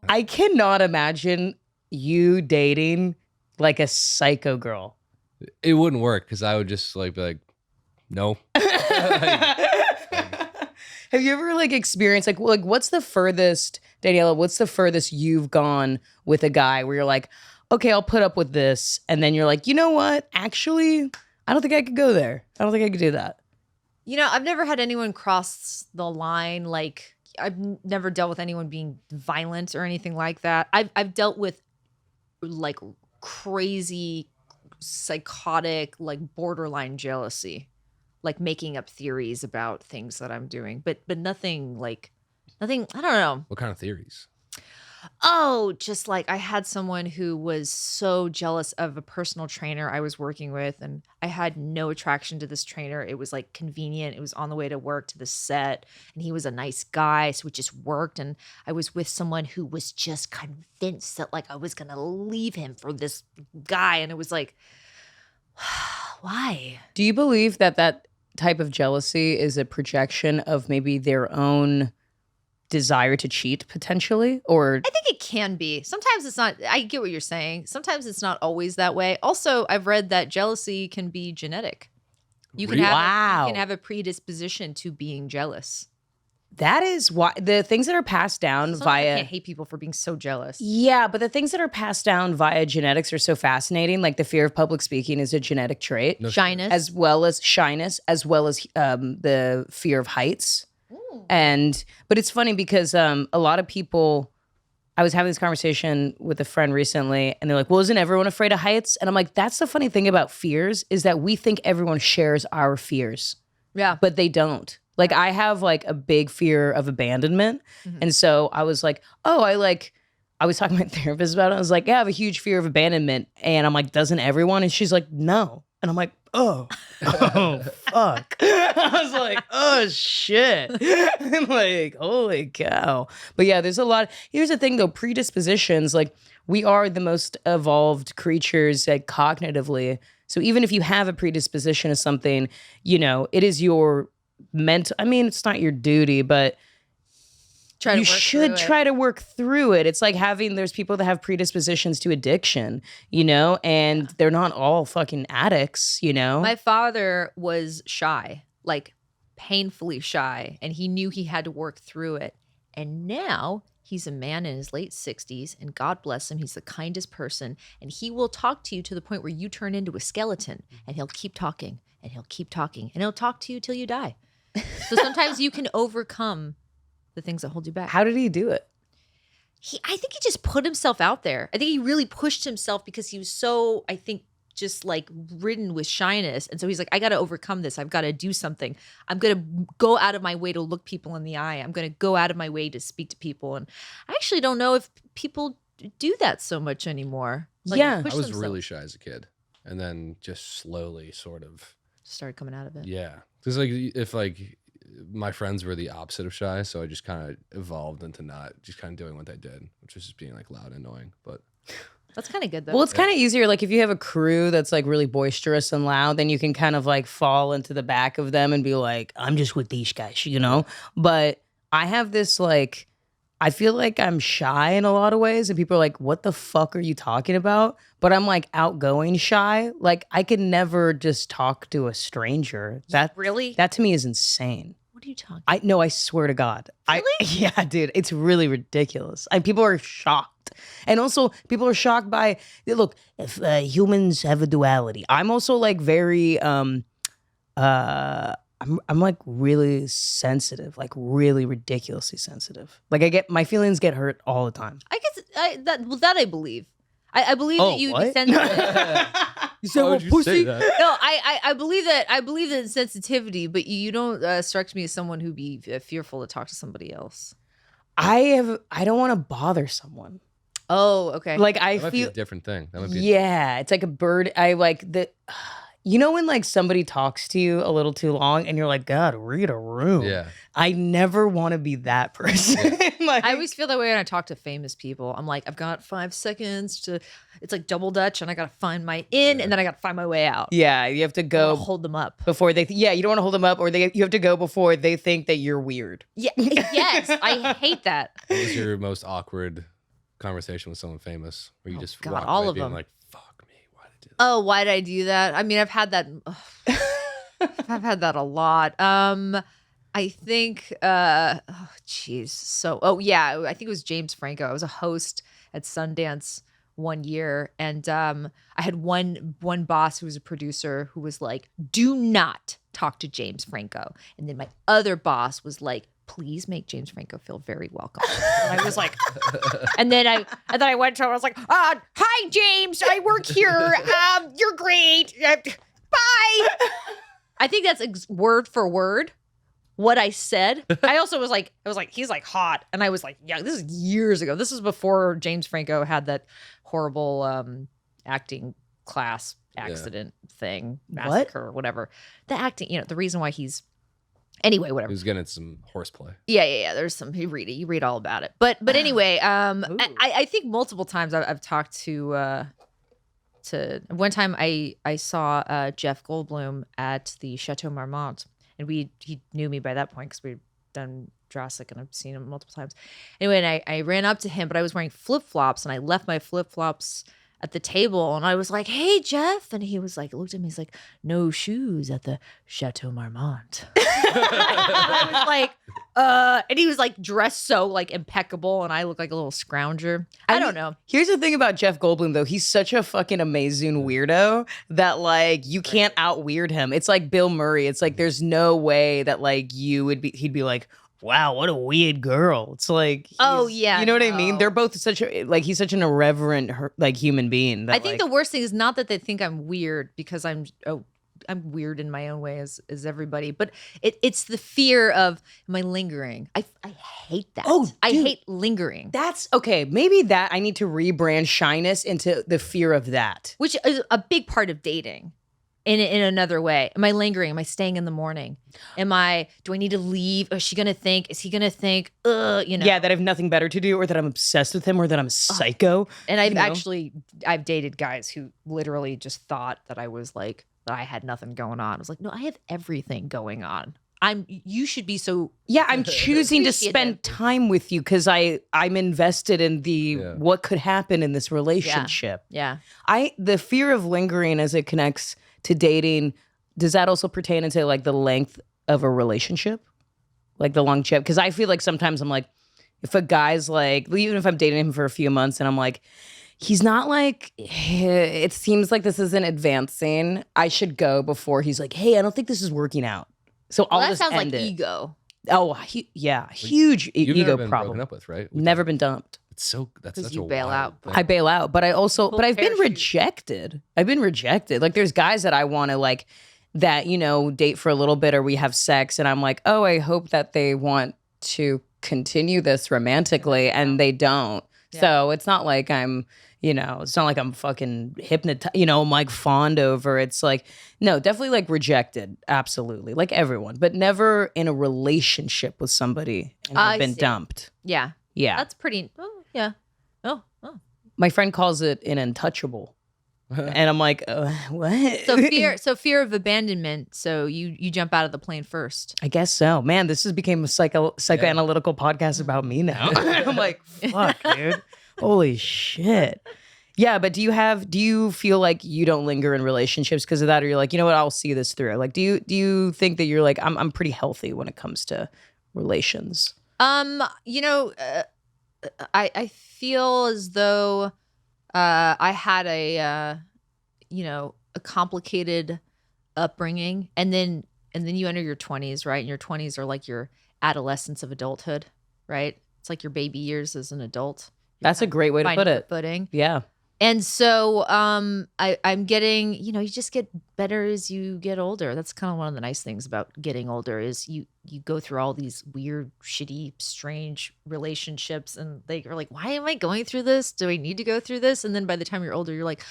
I cannot imagine you dating like a psycho girl. It wouldn't work because I would just like be like, no. Have you ever like experienced like what's the furthest, Daniella, what's the furthest you've gone with a guy where you're like, okay, I'll put up with this. And then you're like, you know what? Actually, I don't think I could go there. I don't think I could do that. You know, I've never had anyone cross the line. Like, I've never dealt with anyone being violent or anything like that. I've dealt with like crazy, psychotic, like borderline jealousy, like making up theories about things that I'm doing, but nothing. I don't know. What kind of theories? Oh, just like I had someone who was so jealous of a personal trainer I was working with, and I had no attraction to this trainer. It was like convenient. It was on the way to work to the set, and he was a nice guy, so it just worked. And I was with someone who was just convinced that like I was gonna leave him for this guy, and it was like, why? Do you believe that that type of jealousy is a projection of maybe their own desire to cheat potentially? Or I think it can be. Sometimes it's not. I get what you're saying. Sometimes it's not always that way. Also, I've read that jealousy can be genetic. You can have a predisposition to being jealous. that is why the things that are passed down Sometimes via I can't hate people for being so jealous. Yeah, but the things that are passed down via genetics are so fascinating. Like the fear of public speaking is a genetic trait, Shyness. as well as the fear of heights. But it's funny because a lot of people, I was having this conversation with a friend recently and they're like, well, isn't everyone afraid of heights? And I'm like, that's the funny thing about fears is that we think everyone shares our fears. Yeah. But they don't. Like I have like a big fear of abandonment. And so I was like, I was talking to my therapist about it. I was like, yeah, I have a huge fear of abandonment. And I'm like, doesn't everyone? And she's like, no. And I'm like, oh fuck. I was like, oh shit. I'm like, holy cow. But yeah, there's a lot. Here's the thing though, predispositions, like we are the most evolved creatures like cognitively. So even if you have a predisposition to something, you know, it is your mental, I mean, it's not your duty, but you should try to work through it. It's like there's people that have predispositions to addiction, you know, and they're not all fucking addicts, you know? My father was shy, like painfully shy, and he knew he had to work through it. And now he's a man in his late 60s, and God bless him, he's the kindest person. And he will talk to you to the point where you turn into a skeleton, and he'll keep talking, and he'll keep talking, and he'll talk to you till you die. So sometimes you can overcome the things that hold you back. How did he do it? I think he just put himself out there. I think he really pushed himself because he was so, I think, just like ridden with shyness. And so he's like, I got to overcome this. I've got to do something. I'm going to go out of my way to look people in the eye. I'm going to go out of my way to speak to people. And I actually don't know if people do that so much anymore. Like, Yeah. I was really shy as a kid and then just slowly sort of started coming out of it. Yeah. Because like if like my friends were the opposite of shy, so I just kind of evolved into not just kind of doing what they did, which was just being like loud and annoying. But that's kind of good though. Well, it's kind of easier. Like if you have a crew that's like really boisterous and loud, then you can kind of like fall into the back of them and be like, I'm just with these guys, you know? But I have this like, I feel like I'm shy in a lot of ways and people are like, what the fuck are you talking about? But I'm like outgoing shy. Like I could never just talk to a stranger. That to me is insane. What are you talking about? No, I swear to God. Really? Yeah, dude, it's really ridiculous. And people are shocked. And also people are shocked by, look, if humans have a duality. I'm also like very, I'm like really sensitive, like really ridiculously sensitive. Like my feelings get hurt all the time. I guess that I believe. I believe that you'd be sensitive. You said, well, pussy? No, I believe that. I believe that sensitivity, but you don't strike me as someone who'd be fearful to talk to somebody else. I don't want to bother someone. Oh, okay. Like that I might feel be a different thing. That might be it's like a bird. I like the. You know when like somebody talks to you a little too long and you're like, God, read a room. Yeah. I never want to be that person. Like, I always feel that way when I talk to famous people. I'm like, I've got 5 seconds to, it's like double Dutch and I got to find my in and then I got to find my way out. Yeah, you have to go. Hold them up. Before they, you don't want to hold them up or you have to go before they think that you're weird. Yeah. Yes. I hate that. What was your most awkward conversation with someone famous where you just God, walk all away of being them. like, "Fuck me, why did I do that?" Oh, why did I do that? I mean, I've had that. I've had that a lot. I think, geez. So, I think it was James Franco. I was a host at Sundance one year, and I had one boss who was a producer who was like, "Do not talk to James Franco," and then my other boss was like, "Please make James Franco feel very welcome." And I was like, and then I went to him. I was like, "Hi, James. I work here. You're great. Bye." I think that's word for word what I said. I was like, he's like hot. And I was like, yeah, this is years ago. This is before James Franco had that horrible acting class accident thing, massacre, or whatever. The acting, the reason why he's, anyway, whatever. He was getting some horseplay. Yeah. There's some, you read all about it. But anyway, I think multiple times I've talked to one time I saw Jeff Goldblum at the Chateau Marmont. And he knew me by that point because we'd done Jurassic and I've seen him multiple times. Anyway, and I ran up to him, but I was wearing flip-flops and I left my flip-flops at the table and I was like, "Hey, Jeff." And he was like, looked at me, he's like, "No shoes at the Chateau Marmont." And I was like, and he was like dressed so like impeccable and I look like a little scrounger. I don't know. Here's the thing about Jeff Goldblum though. He's such a fucking amazing weirdo that like you can't out weird him. It's like Bill Murray. It's like there's no way that like he'd be like, "Wow, what a weird girl." It's like, yeah, you know what I mean? They're both he's such an irreverent like human being. That, I think the worst thing is not that they think I'm weird because I'm weird in my own way as everybody, but it's the fear of, am I lingering? I hate that. Oh, I dude. hate lingering. That's okay. Maybe that I need to rebrand shyness into the fear of that. Which is a big part of dating. In another way, am I lingering? Am I staying in the morning? Do I need to leave? Is she gonna think? Is he gonna think? Yeah, that I have nothing better to do, or that I'm obsessed with him, or that I'm a psycho. And I've dated guys who literally just thought that I was like, that I had nothing going on. I was like, no, I have everything going on. You should be so. Yeah, I'm choosing to spend time with you because I'm invested in what could happen in this relationship. Yeah. The fear of lingering as it connects to dating, does that also pertain into like the length of a relationship? Like the longevity? Because I feel like sometimes I'm like, if a guy's like, even if I'm dating him for a few months and I'm like, he's not like, it seems like this isn't advancing, I should go before he's like, hey, I don't think this is working out. So Well, I'll that just sounds end like it. ego. Oh, huge You've ego never been problem. broken up with, right? Never been dumped. That's such you a bail wild out. thing. I bail out, but I've been parachute. rejected. I've been rejected. Like there's guys that I want to like that, date for a little bit or we have sex and I'm like, oh, I hope that they want to continue this romantically and they don't. Yeah. So it's not like I'm, it's not like I'm fucking hypnotized, I'm like fond over. It's like, no, definitely like rejected. Absolutely. Like everyone, but never in a relationship with somebody and have been dumped. Yeah. Yeah. That's pretty. Oh, yeah. Oh. My friend calls it an untouchable. And I'm like, what? So fear of abandonment. So you jump out of the plane first. I guess so. Man, this has become a psychoanalytical podcast about me now. I'm like, fuck, dude. Holy shit. Yeah, but do you feel like you don't linger in relationships because of that? Or you're like, you know what, I'll see this through. Like, do you think that you're like, I'm pretty healthy when it comes to relations? I feel as though I had a complicated upbringing, and then you enter your 20s, right? And your 20s are like your adolescence of adulthood, right? It's like your baby years as an adult. That's a great way to put it. Footing. Yeah. And so I'm getting, you just get better as you get older. That's kind of one of the nice things about getting older is you go through all these weird, shitty, strange relationships and they are like, why am I going through this? Do I need to go through this? And then by the time you're older, you're like,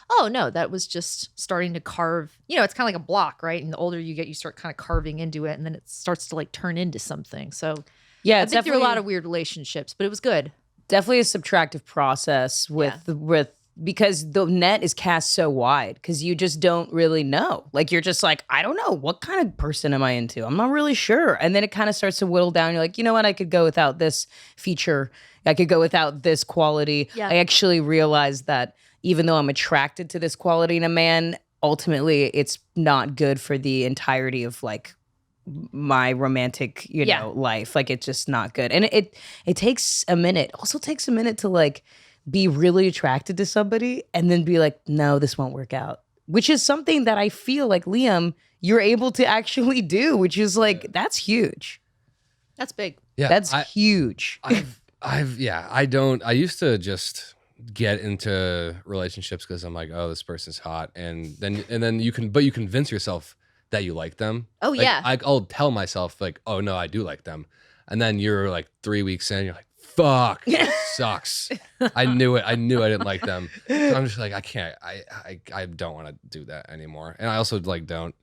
oh no, that was just starting to carve. It's kind of like a block, right? And the older you get, you start kind of carving into it and then it starts to like turn into something. So yeah, I've been through a lot of weird relationships, but it was good. Definitely a subtractive process with because the net is cast so wide because you just don't really know. Like you're just like, I don't know, what kind of person am I into? I'm not really sure. And then it kind of starts to whittle down. You're like, you know what? I could go without this feature. I could go without this quality. Yeah. I actually realized that even though I'm attracted to this quality in a man, ultimately it's not good for the entirety of like my romantic, you know, life. Like it's just not good. And it takes a minute. Also takes a minute to like be really attracted to somebody and then be like, no, this won't work out. Which is something that I feel like, Liam, you're able to actually do, which is like, that's huge. That's big. Yeah, That's huge. I used to just get into relationships because I'm like, oh, this person's hot. And then you convince yourself that you like them. Oh, like, yeah. I'll tell myself like, oh no, I do like them. And then you're like 3 weeks in, you're like, fuck, it sucks. I knew it. I knew I didn't like them. So I'm just like, I can't, I don't want to do that anymore. And I also like don't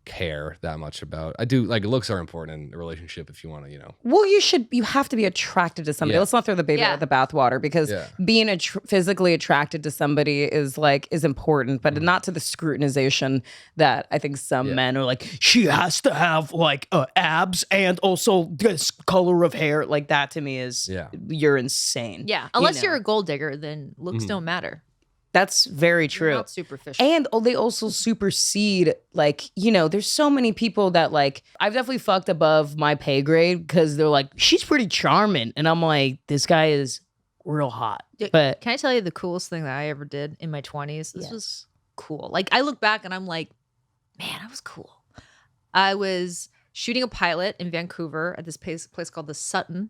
care that much about. I do like looks are important in a relationship if you want to, you know. Well, you have to be attracted to somebody. Yeah. Let's not throw the baby out with the bathwater because being physically attracted to somebody is important, but not to the scrutinization that I think some men are like, she has to have like abs and also this color of hair. Like that to me is, you're insane. Yeah. Unless you're a gold digger, then looks don't matter. That's very true. Not superficial. And they also supersede, like, you know, there's so many people that, like, I've definitely fucked above my pay grade because they're like, she's pretty charming. And I'm like, this guy is real hot. But can I tell you the coolest thing that I ever did in my 20s? This was cool. Like, I look back and I'm like, man, I was cool. I was shooting a pilot in Vancouver at this place called the Sutton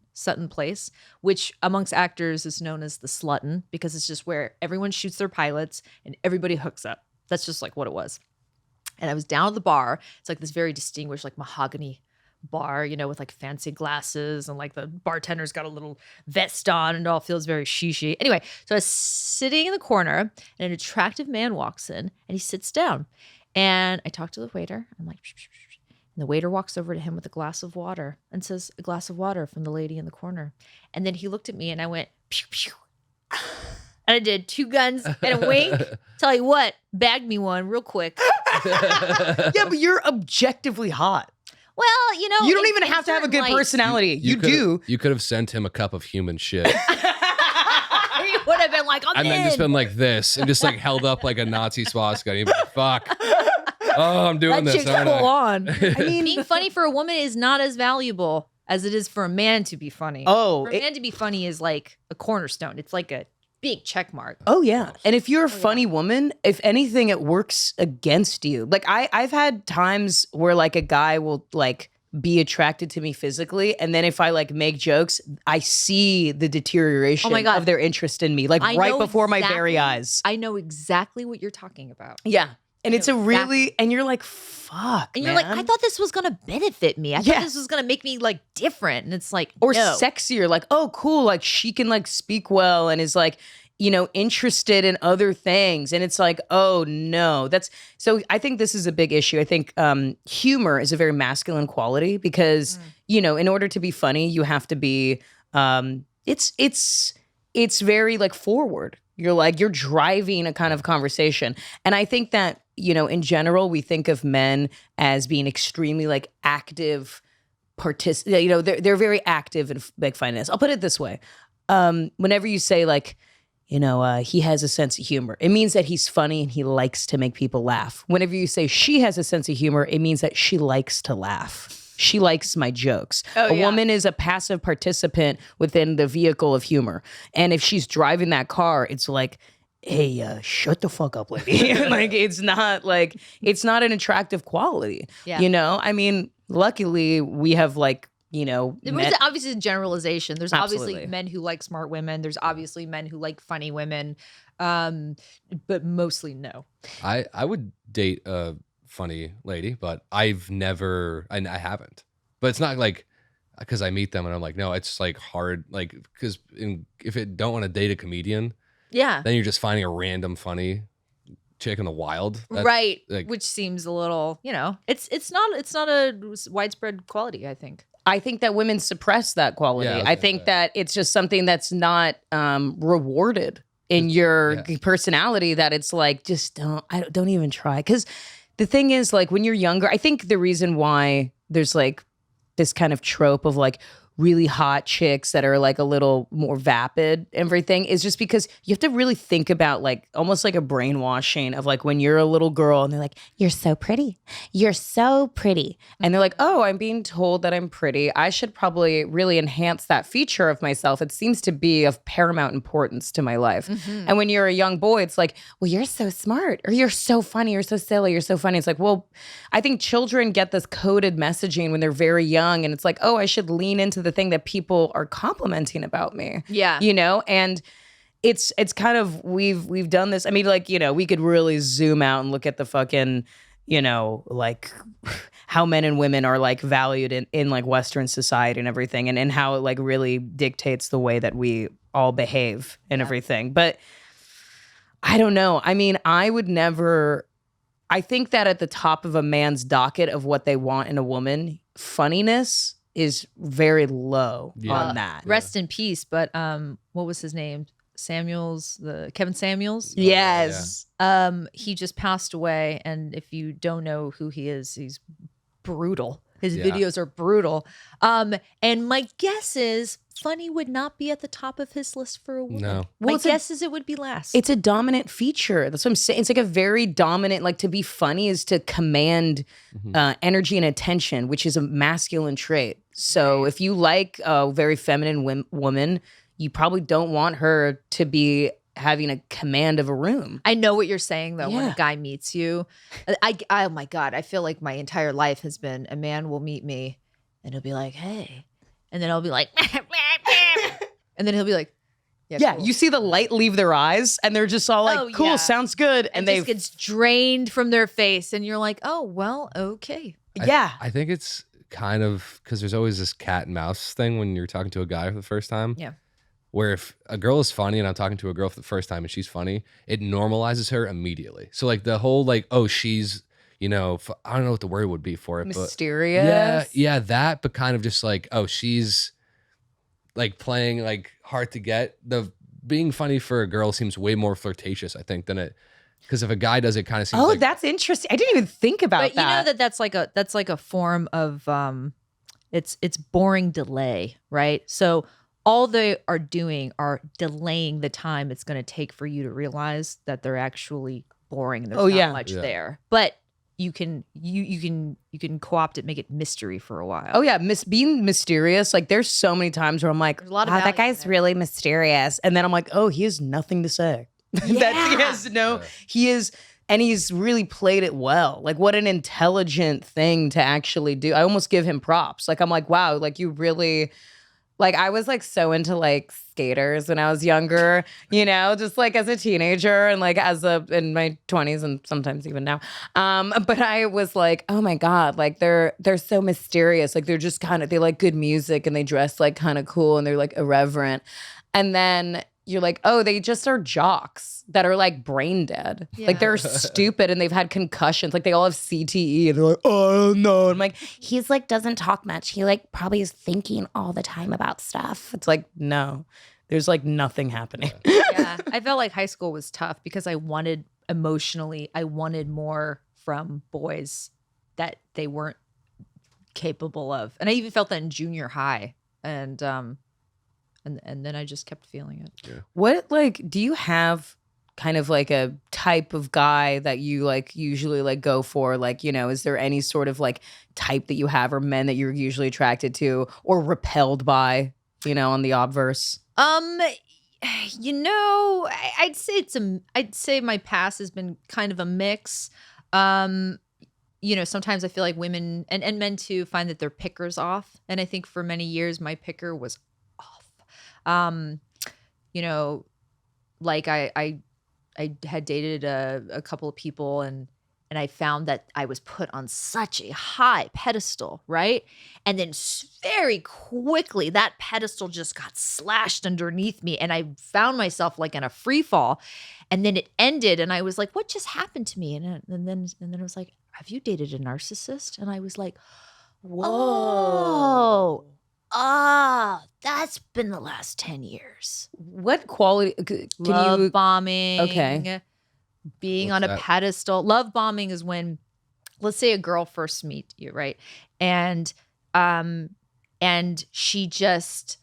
Place, which amongst actors is known as the Slutton because it's just where everyone shoots their pilots and everybody hooks up. That's just like what it was. And I was down at the bar. It's like this very distinguished like mahogany bar, you know, with like fancy glasses and like the bartender's got a little vest on and it all feels very shishi. Anyway, so I was sitting in the corner and an attractive man walks in and he sits down. And I talk to the waiter. I'm like, shh, shh, shh. And the waiter walks over to him with a glass of water and says, a glass of water from the lady in the corner. And then he looked at me and I went, pew, pew. And I did 2 guns and a wink. Tell you what, bagged me one real quick. yeah, but you're objectively hot. Well, you know. You don't even have to have a good personality. You do. You could have sent him a cup of human shit. He would have been like, I'm and in. then just been like this and just like held up like a Nazi swastika. And he'd be like, fuck. Oh, I'm doing that this. Chick's full on. I mean, being funny for a woman is not as valuable as it is for a man to be funny. Oh, for a man to be funny is like a cornerstone. It's like a big check mark. Oh yeah. And if you're a funny woman, if anything, it works against you. Like I've had times where like a guy will like be attracted to me physically, and then if I like make jokes, I see the deterioration of their interest in me, like right before my very eyes. I know exactly what you're talking about. Yeah. And it's a really, and you're like, fuck, and you're like, I thought this was going to benefit me. I thought this was going to make me like different. And it's like, or no. sexier, like, oh, cool. Like she can like speak well and is like, you know, interested in other things. And it's like, oh no, so I think this is a big issue. I think humor is a very masculine quality because, you know, in order to be funny, you have to be, it's very like forward. You're driving a kind of conversation. And I think that, you know, in general, we think of men as being extremely like active you know, they're very active in big finance. I'll put it this way. Whenever you say like, you know, he has a sense of humor, it means that he's funny and he likes to make people laugh. Whenever you say she has a sense of humor, it means that she likes to laugh. She likes my jokes. A woman is a passive participant within the vehicle of humor. And if she's driving that car, it's like, hey, shut the fuck up, lady. Like, it's not an attractive quality. Yeah. You know, I mean, luckily we have like, you know, there's obviously a generalization. There's Absolutely. obviously men who like smart women. There's obviously men who like funny women. But mostly no. I would date a funny lady, but I haven't. But it's not like because I meet them and I'm like, no, it's like hard, like because if you don't want to date a comedian, then you're just finding a random funny chick in the wild, right? Like, which seems a little, you know, it's not a widespread quality. I think that women suppress that quality. Yeah, I think that it's just something that's not rewarded in your Yeah. personality that it's like, just don't even try. Because the thing is, like, when you're younger, I think the reason why there's like this kind of trope of like really hot chicks that are like a little more vapid, everything, is just because you have to really think about like almost like a brainwashing of like when you're a little girl and they're like, you're so pretty. You're so pretty. And they're like, oh, I'm being told that I'm pretty. I should probably really enhance that feature of myself. It seems to be of paramount importance to my life. And when you're a young boy, it's like, well, you're so smart, or you're so funny, you're so silly, you're so funny. It's like, well, I think children get this coded messaging when they're very young, and it's like, oh, I should lean into the thing that people are complimenting about me. Yeah. You know, and it's kind of, we've done this. I mean, like, you know, we could really zoom out and look at the fucking, you know, like how men and women are like valued in like Western society and everything, and how it like really dictates the way that we all behave and everything. But I don't know. I mean, I think that at the top of a man's docket of what they want in a woman, funniness is very low on that. Rest in peace. But what was his name? Kevin Samuels. Yes. He just passed away, and if you don't know who he is, he's brutal. His Yeah. videos are brutal. And my guess is funny would not be at the top of his list for a woman. No. My Well, guess is it would be last. It's a dominant feature. That's what I'm saying. It's like a very dominant, like, to be funny is to command energy and attention, which is a masculine trait. So if you like a very feminine woman, you probably don't want her to be having a command of a room. I know what you're saying though. When Yeah. a guy meets you, oh my God, I feel like my entire life has been a man will meet me and he'll be like, hey, and then I'll be like, and then he'll be like, Yeah, cool. you see the light leave their eyes, and they're just all like, Oh, cool, yeah. sounds good. and they just gets drained from their face, and you're like, oh well, okay. yeah. I think it's kind of because there's always this cat and mouse thing when you're talking to a guy for the first time. Yeah. Where if a girl is funny and I'm talking to a girl for the first time and she's funny, it normalizes her immediately. So like the whole like, oh, she's, you know, I don't know what the word would be for it, Mysterious. but yeah, that, but kind of just like, oh, she's like playing like hard to get. The being funny for a girl seems way more flirtatious, I think, than it. Because if a guy does it, kind of seems Oh, like that's interesting. I didn't even think about But you that. know that's like a form of it's boring delay, right? So all they are doing are delaying the time it's going to take for you to realize that they're actually boring. There's not much Yeah. there, but you can co-opt it, make it mystery for a while. Oh yeah, being mysterious. Like there's so many times where I'm like, There's a lot of wow, value that guy's in there. really mysterious, and then I'm like, oh, he has nothing to say. He has no. Yeah. He is, and he's really played it well. Like what an intelligent thing to actually do. I almost give him props. Like I'm like, wow, like you really. Like I was like so into like skaters when I was younger, you know, just like as a teenager and like in my 20s and sometimes even now. But I was like, oh my God, like they're so mysterious. Like they're just kind of, they like good music and they dress like kind of cool and they're like irreverent. And then you're like, oh, they just are jocks that are like brain dead. Like they're stupid and they've had concussions. Like they all have CTE and they're like, oh no. And I'm like, he's like doesn't talk much. He like probably is thinking all the time about stuff. It's like, no, there's like nothing happening. Yeah, I felt like high school was tough because I wanted more from boys that they weren't capable of, and I even felt that in junior high, and then I just kept feeling it. What, like, do you have kind of like a type of guy that you like usually like go for? Like, you know, is there any sort of like type that you have or men that you're usually attracted to or repelled by, you know, on the obverse? You know, I'd say my past has been kind of a mix. You know, sometimes I feel like women and men too find that their picker's off, and I think for many years my picker was off. You know, like I had dated a couple of people and I found that I was put on such a high pedestal, right? And then very quickly that pedestal just got slashed underneath me and I found myself like in a free fall. And then it ended and I was like, what just happened to me? And then it was like, have you dated a narcissist? And I was like, whoa. that's been the last 10 years. What quality can Love you bombing. Okay. Being What's on a that? pedestal. Love bombing is when, let's say, a girl first meets you, right? And she just,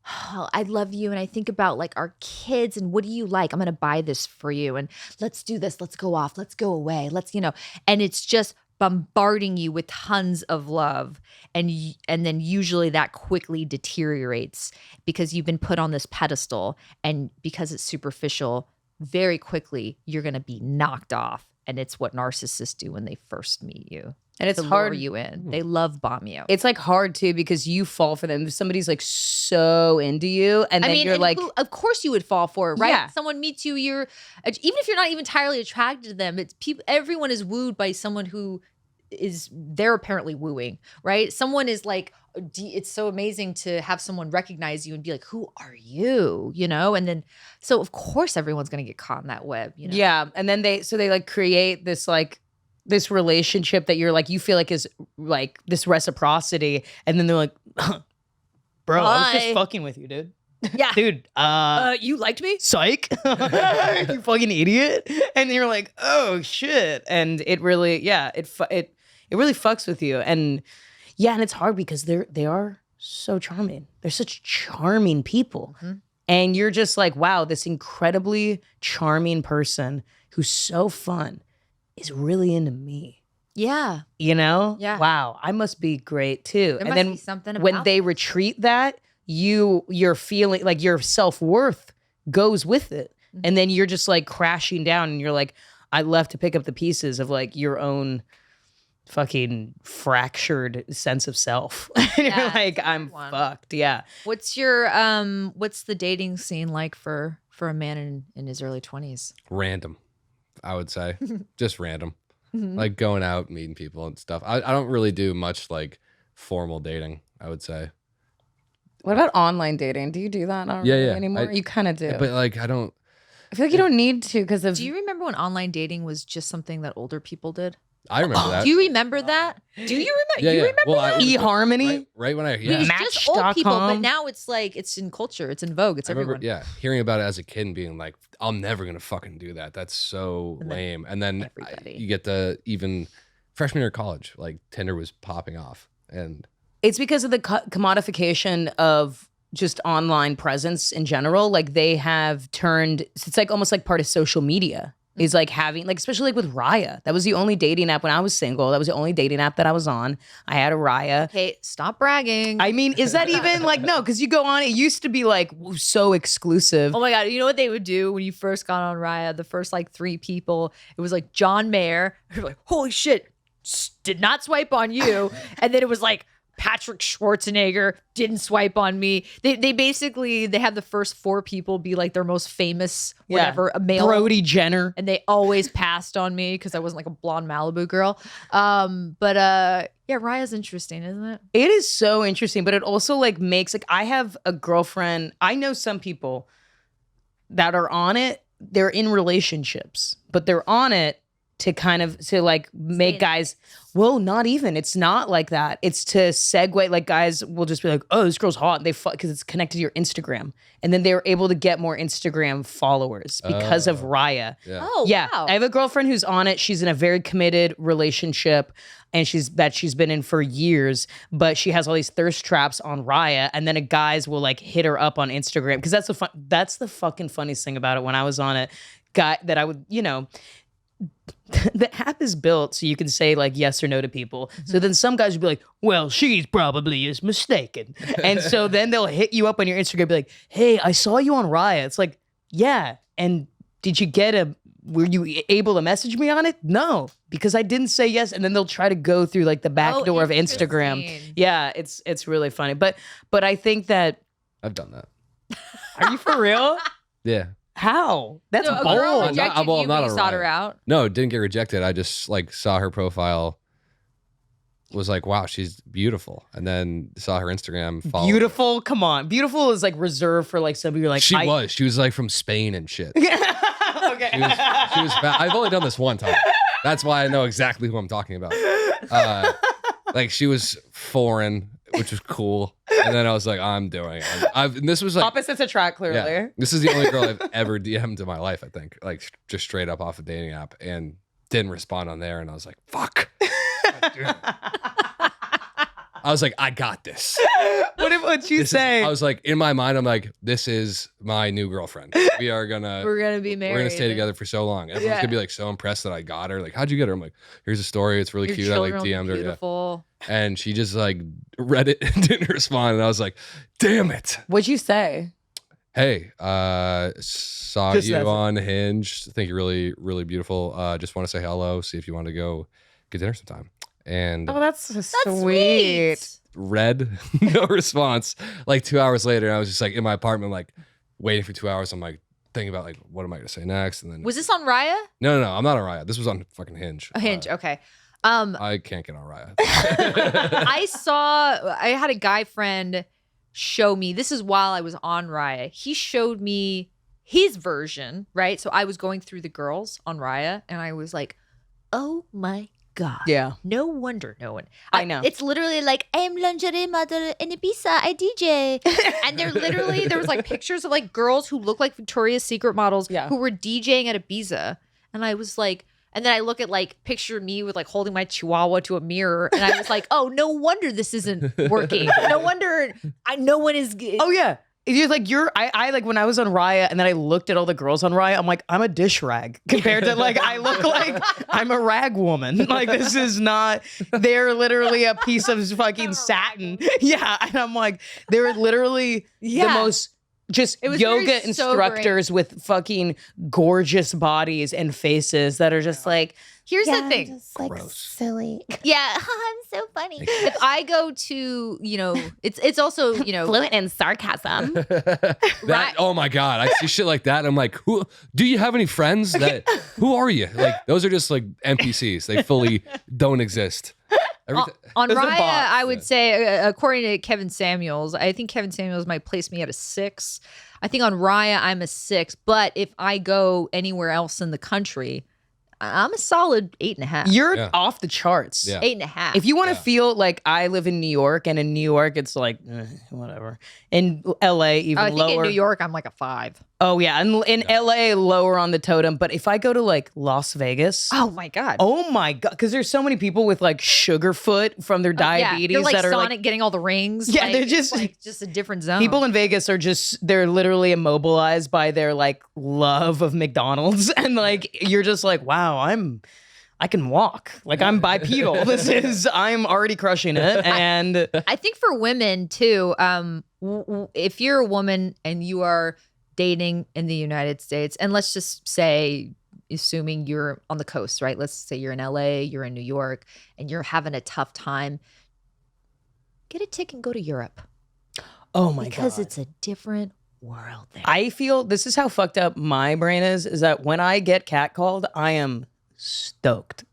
I love you, and I think about like our kids, and what do you like? I'm gonna buy this for you, and let's do this. Let's go off. Let's go away. Let's, and it's just bombarding you with tons of love, and then usually that quickly deteriorates because you've been put on this pedestal, and because it's superficial, very quickly you're gonna be knocked off, and it's what narcissists do when they first meet you. And it's to hard. lure you in. They love bomb you. It's like hard too because you fall for them. If somebody's like so into you, and then you're like, of course you would fall for it, right? Yeah. Someone meets you, even if you're not even entirely attracted to them, it's people. Everyone is wooed by someone who they're apparently wooing, right? Someone is like, it's so amazing to have someone recognize you and be like, who are you? And then, so of course everyone's going to get caught in that web, yeah. And then they like create this like, this relationship that you're like, you feel like is like this reciprocity. And then they're like, bro, I was just fucking with you, dude. Yeah. Dude, you liked me? psych. You fucking idiot. And you're like, oh shit. And it really, it really fucks with you. And yeah, and it's hard because they are so charming. They're such charming people. Mm-hmm. And you're just like, wow, this incredibly charming person who's so fun is really into me. Yeah. Yeah. Wow, I must be great too. There and must then be something when about they this. retreat that, you're feeling like your self-worth goes with it. Mm-hmm. And then you're just like crashing down and you're like, I left to pick up the pieces of like your own fucking fractured sense of self. And you're like, I'm fucked. Yeah. What's the dating scene like for a man in his early 20s? Random, I would say. Just random. Like going out, meeting people and stuff. I don't really do much like formal dating, I would say. What about online dating? Do you do that not really anymore? You kind of do. But like I feel like you don't need to because of. Do you remember when online dating was just something that older people did? I remember that. Do you remember that? Do you remember? You remember that? eHarmony? Right when I It was just old people, but now it's like it's in culture, it's in vogue, it's everyone. Hearing about it as a kid and being like, I'm never gonna fucking do that. That's so lame. And then you get the even freshman year of college, like Tinder was popping off, and it's because of the commodification of just online presence in general. Like they have turned, it's like almost like part of social media. Is like having, like, especially like with Raya. That was the only dating app when I was single. That was the only dating app that I was on. I had a Raya. Okay, stop bragging. I mean, is that even like, no, because you go on, it used to be like so exclusive. Oh my God. You know what they would do when you first got on Raya? The first like 3 people, it was like John Mayer. You're like, holy shit, did not swipe on you. And then it was like, Patrick Schwarzenegger didn't swipe on me. They basically, they have the first 4 people be like their most famous, whatever, a male. Brody Jenner. And they always passed on me because I wasn't like a blonde Malibu girl. Raya's interesting, isn't it? It is so interesting, but it also like makes, like I have a girlfriend. I know some people that are on it. They're in relationships, but they're on it to kind of to like make guys, well, not even. It's not like that. It's to segue. Like guys will just be like, oh, this girl's hot. And they fuck because it's connected to your Instagram, and then they're able to get more Instagram followers because of Raya. Yeah. Oh, wow. I have a girlfriend who's on it. She's in a very committed relationship, and she's been in for years. But she has all these thirst traps on Raya, and then guys will like hit her up on Instagram because that's the fucking funniest thing about it. When I was on it, guy that I would, the app is built so you can say like yes or no to people. So then some guys would be like, well, she's probably is mistaken. And so then they'll hit you up on your Instagram and be like, hey, I saw you on Raya. It's like, yeah. And were you able to message me on it? No, because I didn't say yes. And then they'll try to go through like the back door of Instagram. Yeah, it's really funny. But I think that I've done that. Are you for real? Yeah. How? That's So a bold. girl rejected you, not but you a sought her Raya. out? No, it didn't get rejected. I just like saw her profile, was like, wow, she's beautiful. And then saw her Instagram follow. Beautiful? Come on. Beautiful is like reserved for like somebody you're like, She was like from Spain and shit. Okay. She was I've only done this one time. That's why I know exactly who I'm talking about. Like she was foreign, which was cool. And then I was like, I'm doing it. And this was like Opposites attract, clearly. yeah, this is the only girl I've ever DM'd in my life, I think. Like just straight up off a dating app, and didn't respond on there. And I was like, fuck. I was like, I got this. What'd you say? I was like, in my mind, I'm like, this is my new girlfriend. We're gonna be married. We're gonna stay together for so long. Everyone's gonna be like so impressed that I got her. Like, how'd you get her? I'm like, here's a story. It's really Your cute. I like children will be DM'd her. beautiful. Yeah. And she just like read it and didn't respond. And I was like, damn it. What'd you say? Hey, saw Just you that's it. on Hinge. Think you're really, really beautiful. Just want to say hello. See if you want to go get dinner sometime. And Oh, that's That's sweet. sweet. read, no response. Like 2 hours later, I was just like in my apartment, like waiting for 2 hours. I'm like thinking about like, what am I gonna say next? And then Was this on Raya? no, I'm not on Raya. This was on fucking Hinge. A Hinge. Okay. I can't get on Raya. I had a guy friend show me, this is while I was on Raya. He showed me his version, right? So I was going through the girls on Raya and I was like, oh my God. Yeah. No wonder no one. I know. It's literally like, I am lingerie model in Ibiza. I DJ. And they're literally, there was like pictures of like girls who look like Victoria's Secret models who were DJing at Ibiza. And I was like, and then I look at like picture me with like holding my chihuahua to a mirror. And I was like, oh, no wonder this isn't working. No wonder no one is. Oh yeah. You're like I like when I was on Raya and then I looked at all the girls on Raya, I'm like, I'm a dish rag compared to like I look like I'm a rag woman. Like this is not, they're literally a piece of fucking satin. Yeah. And I'm like, they're literally the most just It was yoga very instructors with fucking gorgeous bodies and faces that are just like, Here's Yeah, the thing. just like Gross. silly. Yeah, I'm so funny. If I go to, it's also, Fluent in sarcasm. That oh my God, I see shit like that and I'm like, who do you have any friends who are you? Like those are just like NPCs. They fully don't exist. on Those are Raya, bots. I would say, according to Kevin Samuels, I think Kevin Samuels might place me at a 6. I think on Raya, I'm a 6. But if I go anywhere else in the country, I'm a solid 8.5. you're off the charts. Yeah. 8.5. If you want to feel like I live in New York, and in New York it's like whatever. In LA, even I think lower. in New York, I'm like a 5. Oh yeah, and in LA, lower on the totem. But if I go to like Las Vegas, Oh my God. oh my God, because there's so many people with like sugar foot from their diabetes They're like that are Sonic like getting all the rings. Yeah, Like, they're it's just- like just a different zone. people in Vegas are just they're literally immobilized by their like love of McDonald's, and like you're just like, wow, I can walk. Like I'm bipedal. I'm already crushing it. And I think for women too, if you're a woman and you are dating in the United States, and let's just say, assuming you're on the coast, right? Let's say you're in LA, you're in New York, and you're having a tough time, get a ticket and go to Europe. oh my Because God. it's a different world there. I feel this is how fucked up my brain is that when I get catcalled, I am stoked.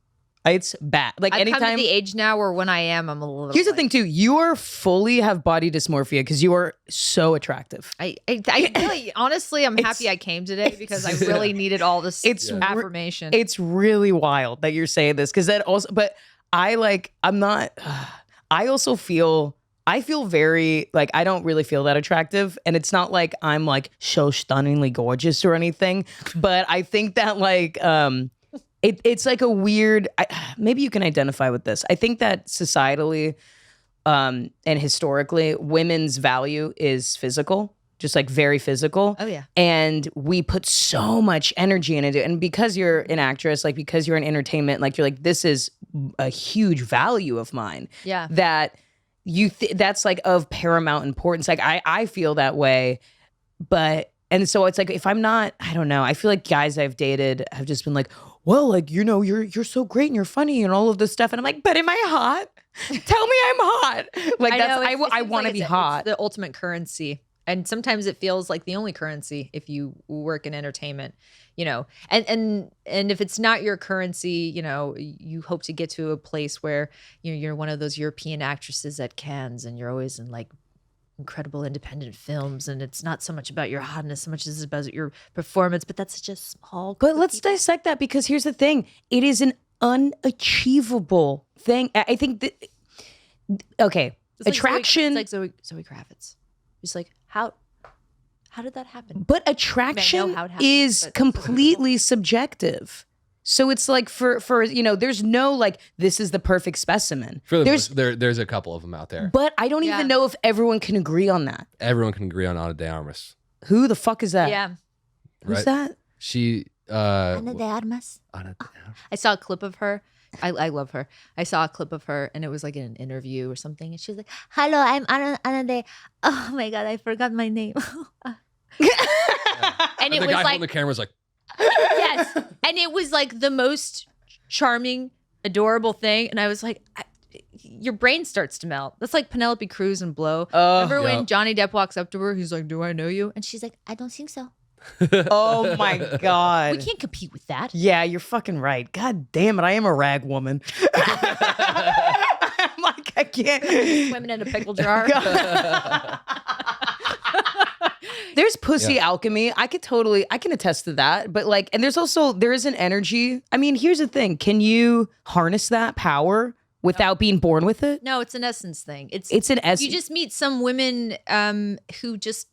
It's bad. Like I've come anytime. to the age now where when I am, I'm a little. Here's the like- thing too. You are fully have body dysmorphia because you are so attractive. I really, honestly, I'm happy I came today because I really needed all this affirmation. It's really wild that you're saying this because that also. But I like. I'm not. I also feel. I feel very like I don't really feel that attractive, and it's not like I'm like so stunningly gorgeous or anything. But I think that like. It's like a weird, maybe you can identify with this. I think that societally and historically, women's value is physical, just like very physical. Oh, yeah. And we put so much energy into it. And because you're an actress, like because you're in entertainment, like you're like, this is a huge value of mine. Yeah. That that's like of paramount importance. Like I feel that way, but, and so it's like, if I'm not, I don't know. I feel like guys I've dated have just been like, well, like, you're so great and you're funny and all of this stuff. And I'm like, but am I hot? Tell me I'm hot. Like I want to be hot. It's the ultimate currency. And sometimes it feels like the only currency if you work in entertainment, and if it's not your currency, you hope to get to a place where you're one of those European actresses at Cannes and you're always in like incredible independent films, and it's not so much about your hotness so much as it's about your performance, but that's just small. But let's dissect that because here's the thing. It is an unachievable thing. I think that, okay, It's Attraction. Like Zoe Kravitz. It's like, how did that happen? But attraction how it happened, is but- completely subjective. So it's like for there's no like this is the perfect specimen. For the There's there's a couple of them out there. but I don't Yeah. even know if everyone can agree on that. Everyone can agree on Ana de Armas. Who the fuck is that? Yeah. Who's right? that? She Ana de Armas. Ana de Armas. I saw a clip of her. I love her. I saw a clip of her, and it was like in an interview or something. And she was like, "Hello, I'm Ana de. Oh my god, I forgot my name." And it the was guy like, holding the camera was like, yes, and it was like the most charming, adorable thing. And I was like, your brain starts to melt. That's like Penelope Cruz and Blow. Remember when Yep. Johnny Depp walks up to her? He's like, "Do I know you?" And she's like, "I don't think so." Oh my god. We can't compete with that. Yeah, you're fucking right. God damn it, I am a rag woman. I'm like, I can't. Women in a pickle jar. There's pussy alchemy. I can attest to that. But like, and there is an energy. I mean, here's the thing. Can you harness that power without being born with it? No, it's an essence thing. It's an essence. You just meet some women who just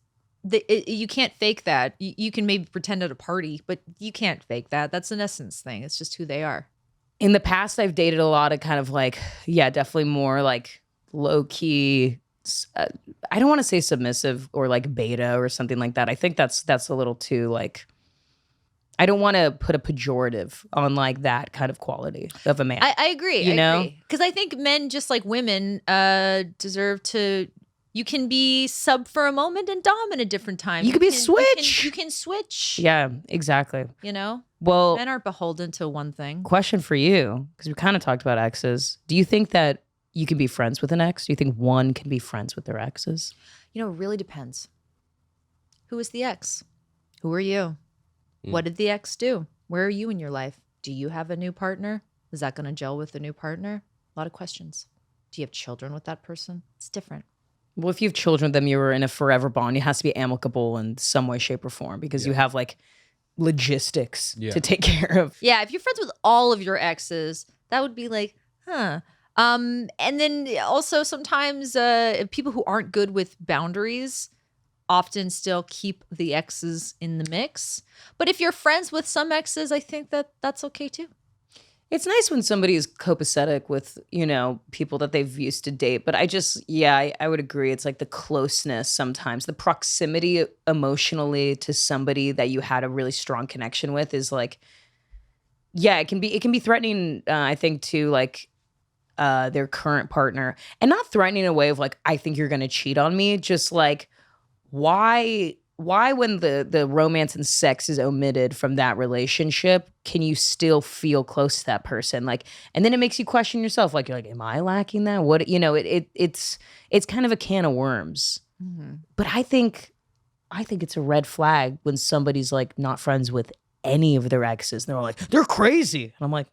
you can't fake that. You can maybe pretend at a party, but you can't fake that. That's an essence thing. It's just who they are. In the past, I've dated a lot of kind of like, yeah, definitely more like low key. I don't want to say submissive or like beta or something like that. I think that's a little too like. I don't want to put a pejorative on like that kind of quality of a man. I agree. You know? Because I think men, just like women, deserve to. You can be sub for a moment and dom in a different time. You can be a switch. You can switch. Yeah, exactly. You know, Well, men aren't beholden to one thing. question for you, because we kind of talked about exes. Do you think that you can be friends with an ex? Do you think one can be friends with their exes? You know, it really depends. Who is the ex? Who are you? What did the ex do? Where are you in your life? Do you have a new partner? Is that going to gel with the new partner? A lot of questions. Do you have children with that person? It's different. Well, if you have children with them, you were in a forever bond. It has to be amicable in some way, shape, or form because you have like logistics to take care of. Yeah, if you're friends with all of your exes, that would be like, huh. And then also sometimes people who aren't good with boundaries often still keep the exes in the mix. But if you're friends with some exes, I think that's okay too. It's nice when somebody is copacetic with, people that they've used to date. But I would agree. It's like the closeness sometimes, the proximity emotionally to somebody that you had a really strong connection with is like, yeah, it can be threatening, I think, to like their current partner. And not threatening in a way of like, I think you're going to cheat on me. Just like, why when the romance and sex is omitted from that relationship can you still feel close to that person? Like, and then it makes you question yourself. Like, you're like, am I lacking that? What, it's kind of a can of worms. Mm-hmm. But I think it's a red flag when somebody's like not friends with any of their exes. They're all like, they're crazy. And I'm like,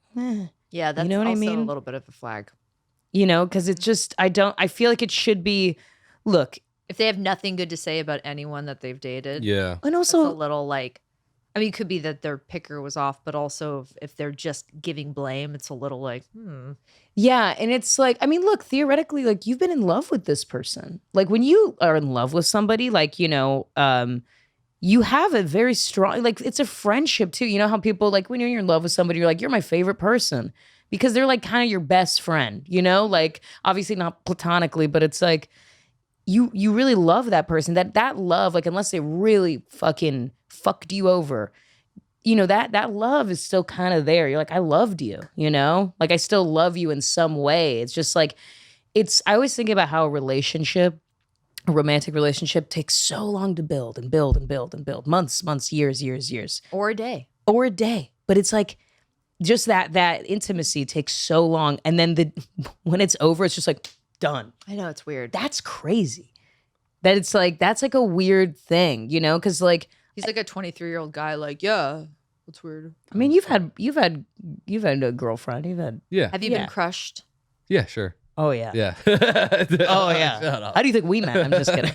Yeah, that's you know what also I mean? a little bit of a flag. Because it's just, I feel like it should be, look, If they have nothing good to say about anyone that they've dated. yeah. and That's a also, little like, I mean, it could be that their picker was off, but also if they're just giving blame, it's a little like, yeah, and it's like, I mean, look, theoretically, like you've been in love with this person. Like when you are in love with somebody, like, you have a very strong, like it's a friendship too. You know how people like when you're in love with somebody, you're like, you're my favorite person because they're like kind of your best friend, like obviously not platonically, but it's like you really love that person. That love, like unless they really fucking fucked you over, that love is still kind of there. You're like, I loved you, like I still love you in some way. It's just like, I always think about how a romantic relationship takes so long to build and build and build and build. Months, years. or a day. Or a day. But it's like, just that intimacy takes so long. And then when it's over, it's just like, done. I know, it's weird. That's crazy. That it's like, that's like a weird thing, because like, He's like a 23-year-old guy, like, yeah, that's weird. I mean, you've had a girlfriend. You've had, Yeah. Have you been crushed? Yeah, sure. oh yeah. Yeah. Oh yeah. Shut up. How do you think we met? I'm just kidding.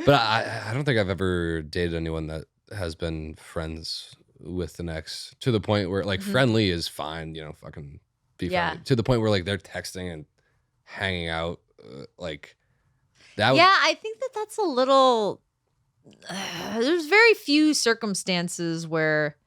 But I don't think I've ever dated anyone that has been friends with an ex to the point where like friendly is fine, fucking be Yeah. friendly. To the point where like they're texting and hanging out, like that. Yeah, I think that's a little. There's very few circumstances where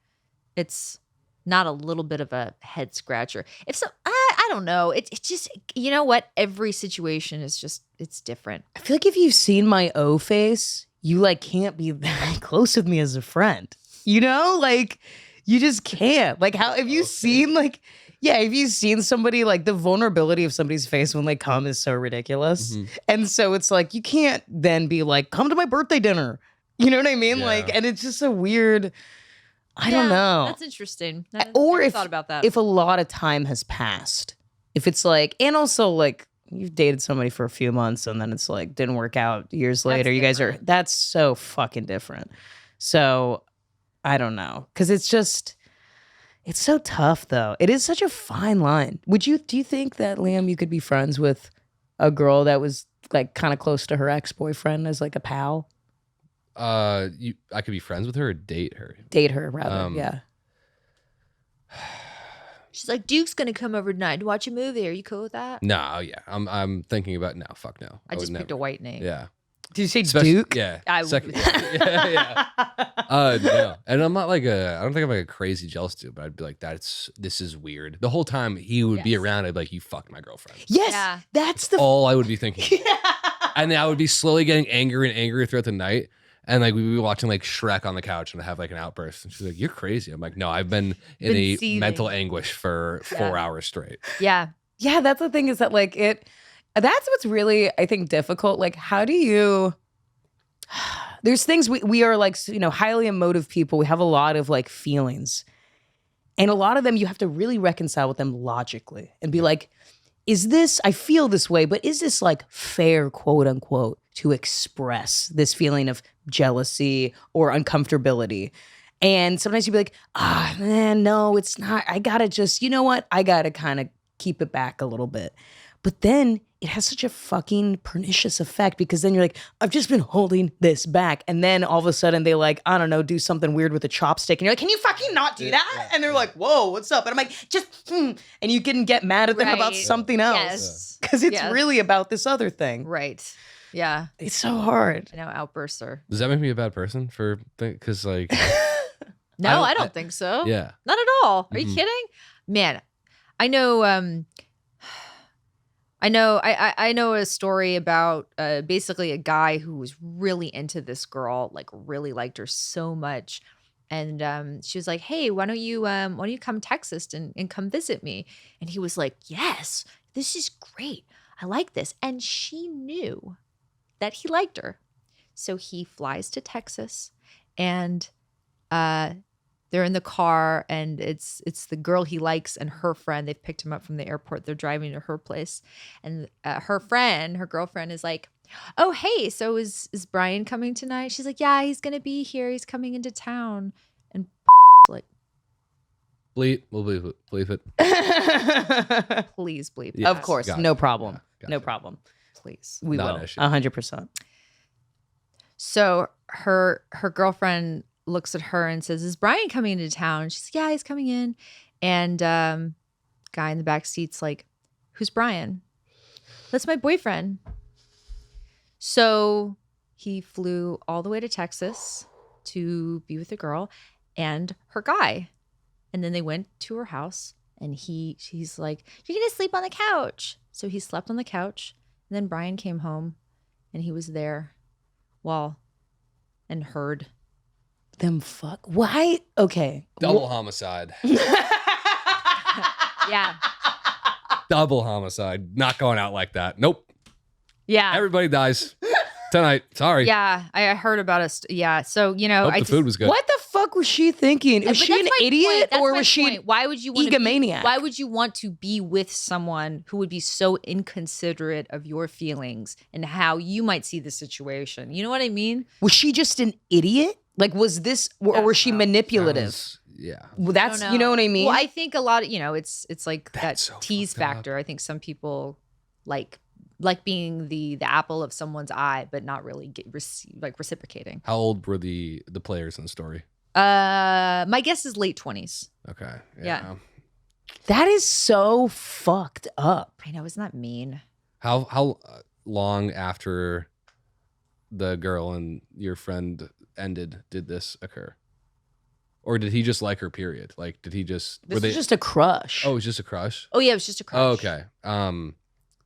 it's not a little bit of a head scratcher. If so, I don't know. It's just, you know what? Every situation is just, it's different. I feel like if you've seen my O face, you like can't be that close with me as a friend. You know, like you just can't. Like how have you seen like have you seen somebody like the vulnerability of somebody's face when they come is so ridiculous. And so it's like you can't then be like, come to my birthday dinner. You know what I mean? Yeah. Like, and it's just a weird, I don't know. That's interesting. Or Never if thought about that. if a lot of time has passed, if it's like, and also like you've dated somebody for a few months and then it's like didn't work out years later. You guys are, that's so fucking different. So I don't know. Cause it's just, it's so tough though. It is such a fine line. Do you think that, Liam, you could be friends with a girl that was like kind of close to her ex-boyfriend as like a pal? I could be friends with her or date her. Date her, rather. Yeah. She's like, Duke's gonna come over tonight to watch a movie. Are you cool with that? No, yeah. I'm thinking about no. Fuck no. I just would picked never. a white name. Yeah. Did you say Especially- Duke? Yeah. I would- Second. yeah. No. And I'm not like I don't think I'm like a crazy jealous dude, but I'd be like, this is weird. The whole time he would be Yes. around, I'd be like, you fucked my girlfriend. Yes. Yeah. That's the All I would be thinking. And then I would be slowly getting angrier and angrier throughout the night. And like we'd be watching like Shrek on the couch and I'd have like an outburst. And she's like, you're crazy. I'm like, no, I've been in a seething. mental anguish for 4 hours straight. Yeah. Yeah, that's the thing is that like that's what's really, I think, difficult. Like, how do you, there's things we are like, you know, highly emotive people. We have a lot of like feelings. And a lot of them you have to really reconcile with them logically and be like, I feel this way, but is this like fair, quote unquote, to express this feeling of jealousy or uncomfortability? And sometimes you'd be like, man, no, it's not. I gotta just, you know what? I gotta kind of keep it back a little bit. But then it has such a fucking pernicious effect because then you're like, I've just been holding this back. And then all of a sudden they like, I don't know, do something weird with a chopstick. And you're like, can you fucking not do that? And they're like, whoa, what's up? And I'm like, and you can get mad at them about Right. something else. Yes. Because it's Yes. really about this other thing. Right. Yeah. It's so hard. I know outbursts are. Does that make me a bad person for because like No, I don't- don't think so. yeah. Not at all. Are you kidding? Man, I know I know a story about basically a guy who was really into this girl, like really liked her so much. And she was like, hey, why don't you come Texas and come visit me? And he was like, yes, this is great. I like this. And she knew that he liked her. So he flies to Texas and they're in the car and it's the girl he likes and her friend. They've picked him up from the airport. They're driving to her place. And her girlfriend is like, oh, hey, so is Brian coming tonight? She's like, yeah, he's going to be here. He's coming into town. And like, We'll bleep it. please bleep. Yeah. Of course. Got it. No problem. Yeah, gotcha. No problem. Please. We Not will. an issue. 100%. So her girlfriend looks at her and says, is Brian coming into town? She's like, yeah, he's coming in. And guy in the back seat's like, who's Brian? That's my boyfriend. So he flew all the way to Texas to be with the girl and her guy. And then they went to her house and he's like, you're going to sleep on the couch. So he slept on the couch. And then Brian came home and he was there and heard. Them fuck. Why? Okay. Double homicide. Yeah. Double homicide. Not going out like that. Nope. Yeah. Everybody dies tonight. Sorry. Yeah. I heard about us. Yeah. So, you know, Hope the food was good. What the fuck was she thinking? Was But she that's an my idiot point. That's or my was she point. Why would you want egomaniac? Why would you want to be with someone who would be so inconsiderate of your feelings and how you might see the situation? You know what I mean? Was she just an idiot? Like, was this, or was she manipulative? Yeah. Well, that's, don't you know what I mean? Well, I think a lot of, it's like that That's so tease fucked up. factor. I think some people like being the apple of someone's eye, but not really reciprocating. How old were the players in the story? My guess is late 20s. Okay. Yeah. That is so fucked up. I know, isn't that mean? How long after the girl and your friend ended did this occur? Or did he just like her, period? Like, did he just... This was just a crush. Oh, it was just a crush? Oh yeah, it was just a crush. Oh, okay.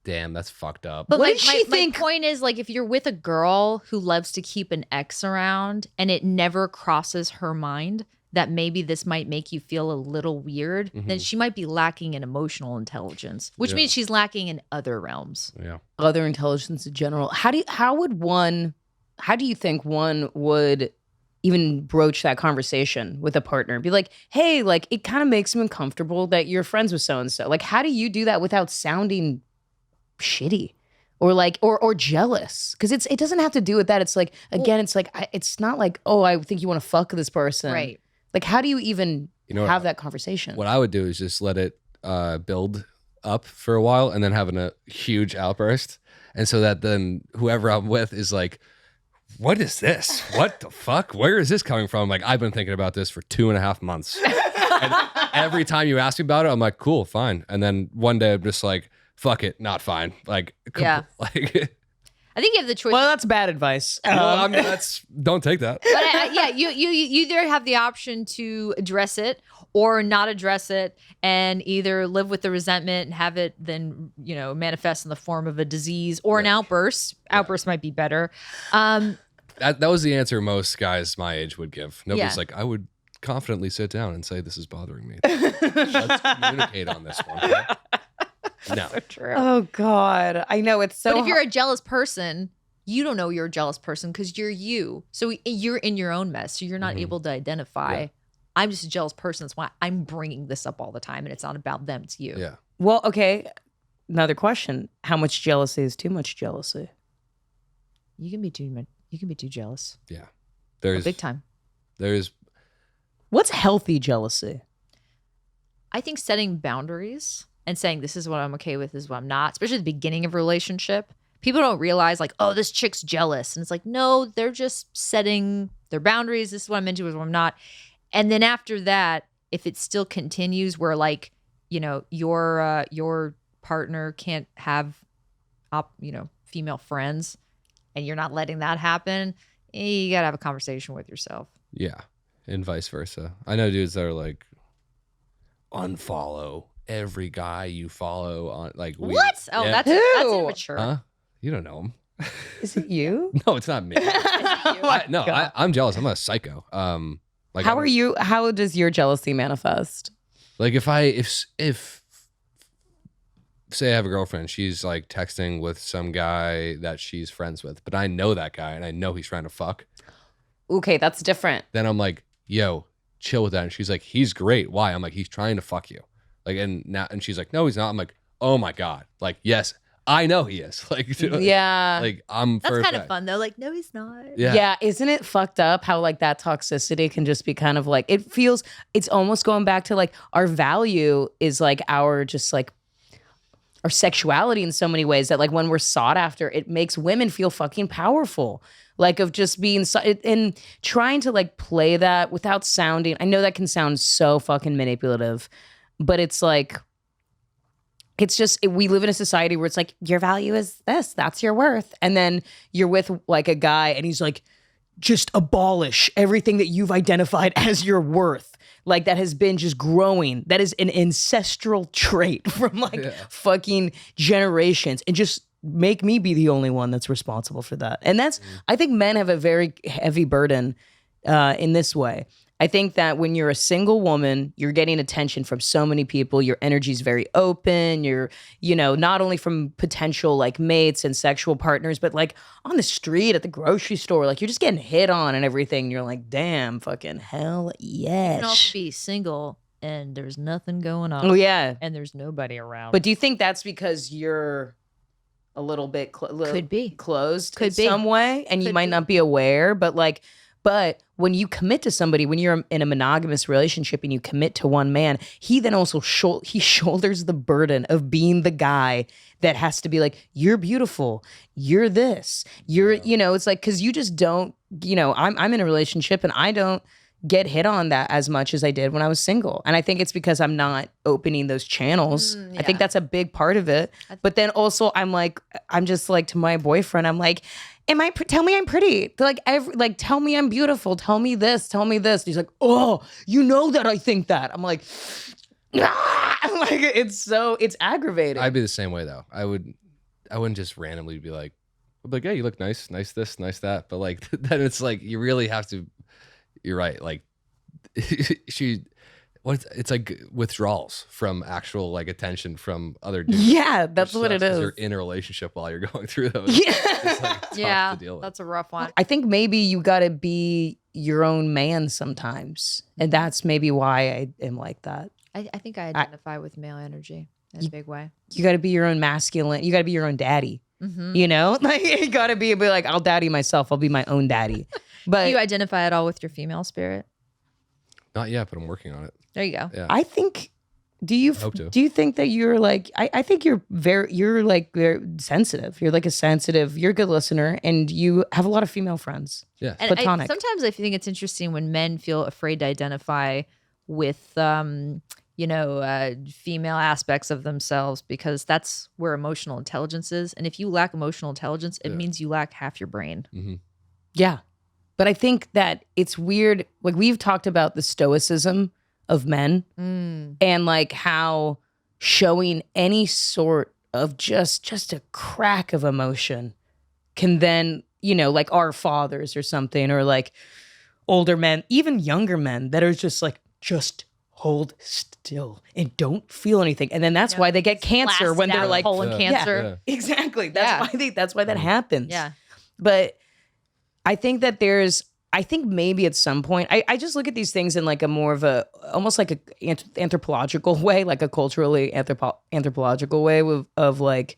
Damn, that's fucked up. But What my, did she think? my point is, like, if you're with a girl who loves to keep an ex around and it never crosses her mind that maybe this might make you feel a little weird, then she might be lacking in emotional intelligence, which means she's lacking in other realms. Yeah. Other intelligence in general. How do you think one would even broach that conversation with a partner? Be like, hey, like, it kind of makes me uncomfortable that you're friends with so-and-so. Like, how do you do that without sounding shitty or like, or jealous? Because it doesn't have to do with that. It's like, again, it's like, it's not like, oh, I think you want to fuck this person. Right. Like, how do you even have that conversation? What I would do is just let it build up for a while and then having a huge outburst. And so that then whoever I'm with is like, what is this? What the fuck? Where is this coming from? Like, I've been thinking about this for 2.5 months. And every time you ask me about it, I'm like, cool, fine. And then one day I'm just like, fuck it, not fine. Like, Yeah. like I think you have the choice. Well, that's bad advice. well, don't take that. But yeah, you either have the option to address it or not address it, and either live with the resentment and have it then manifest in the form of a disease or an outburst. Outburst might be better. That was the answer most guys my age would give. Nobody's Yeah. like, I would confidently sit down and say, this is bothering me. Let's communicate on this one. Okay? No. True. Oh God, I know it's so. But if you're a jealous person, you don't know you're a jealous person because you're you. So you're in your own mess. So you're not able to identify. Yeah. I'm just a jealous person. That's why I'm bringing this up all the time, and it's not about them. It's you. Yeah. Well, okay. Another question: how much jealousy is too much jealousy? You can be too. You can be too jealous. Yeah. There's Big time. What's healthy jealousy? I think setting boundaries and saying this is what I'm okay with, this is what I'm not, especially at the beginning of a relationship. People don't realize like, oh, this chick's jealous. And it's like, no, they're just setting their boundaries. This is what I'm into, this is what I'm not. And then after that, if it still continues where like, your partner can't have female friends and you're not letting that happen, you got to have a conversation with yourself. Yeah. And vice versa. I know dudes that are like, unfollow every guy you follow on like What? Oh, yeah. that's immature. Huh? You don't know him. Is it you? No, it's not me. I'm jealous. I'm not a psycho. Like How are you? How does your jealousy manifest? Like if say I have a girlfriend, she's like texting with some guy that she's friends with, but I know that guy and I know he's trying to fuck. Okay, that's different. Then I'm like, yo, chill with that. And she's like, he's great. Why? I'm like, he's trying to fuck you. Like, and she's like, no, he's not. I'm like, oh my God. Like, yes, I know he is. Like, Yeah. Like I'm That's first kind of guy. fun though. Like, no, he's not. Yeah. Isn't it fucked up how like that toxicity can just be kind of like, it's almost going back to like our value is like our sexuality in so many ways that like when we're sought after, it makes women feel fucking powerful. Like of just being and trying to like play that without sounding, I know that can sound so fucking manipulative, but it's like, it's just, we live in a society where it's like, your value is this, that's your worth. And then you're with like a guy and he's like, just abolish everything that you've identified as your worth. Like that has been just growing. That is an ancestral trait from like fucking generations, and just make me be the only one that's responsible for that. And that's, I think men have a very heavy burden in this way. I think that when you're a single woman, you're getting attention from so many people. Your energy's very open. You're, not only from potential like mates and sexual partners, but like on the street, at the grocery store, like you're just getting hit on and everything. You're like, damn, fucking hell yes. You can also be single and there's nothing going on. Oh yeah. And there's nobody around. But do you think that's because you're a little bit Could be. closed Could in be. some way, and you Could might be. not be aware, but when you commit to somebody, when you're in a monogamous relationship and you commit to one man, he then also he shoulders the burden of being the guy that has to be like, you're beautiful, you're this, you're, it's like, because you just don't, I'm in a relationship and I don't get hit on that as much as I did when I was single. And I think it's because I'm not opening those channels. I think that's a big part of it. But then also I'm just like to my boyfriend, I'm like, tell me I'm pretty. They're like, tell me I'm beautiful. Tell me this, tell me this. And he's like, oh, you know that I think that. I'm like, I'm like, it's aggravating. I'd be the same way though. I wouldn't just randomly be like, yeah, you look nice this, nice that. But like, then it's like, you really have to, you're right. Like it's like withdrawals from actual like attention from other dudes. Yeah, that's what it is. You're in a relationship while you're going through those. Yeah. It's like tough to deal with. That's a rough one. I think maybe you got to be your own man sometimes. And that's maybe why I am like that. I think I identify with male energy in a big way. You got to be your own masculine. You got to be your own daddy. You know, like you got to be like, I'll daddy myself. I'll be my own daddy. But Do you identify at all with your female spirit? Not yet, but I'm working on it. There you go. Yeah. I think, do you think that you're like, I think you're like very sensitive. You're like you're a good listener and you have a lot of female friends. Yeah. And Platonic. sometimes I think it's interesting when men feel afraid to identify with, female aspects of themselves, because that's where emotional intelligence is. And if you lack emotional intelligence, it means you lack half your brain. Mm-hmm. Yeah. But I think that it's weird. Like we've talked about the stoicism of men and like how showing any sort of just a crack of emotion can then, like our fathers or something, or like older men, even younger men that are just like, just hold still and don't feel anything. And then that's why they get cancer when they're like colon cancer. Yeah, exactly. That's why that happens. Yeah. But I think that maybe at some point, I just look at these things in like a more of almost like a anthropological way, like a culturally anthropological way of like,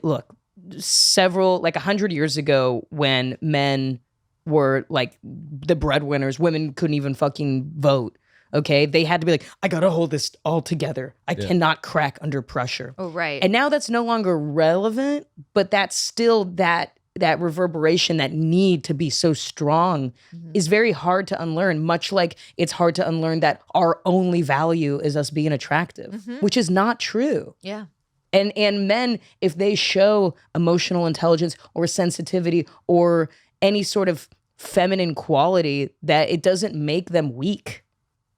look, like 100 years ago when men were like the breadwinners, women couldn't even fucking vote. Okay. They had to be like, I got to hold this all together. I cannot crack under pressure. Oh, right. And now that's no longer relevant, but that's still that reverberation, that need to be so strong is very hard to unlearn, much like it's hard to unlearn that our only value is us being attractive, which is not true. Yeah. And men, if they show emotional intelligence or sensitivity or any sort of feminine quality, that it doesn't make them weak.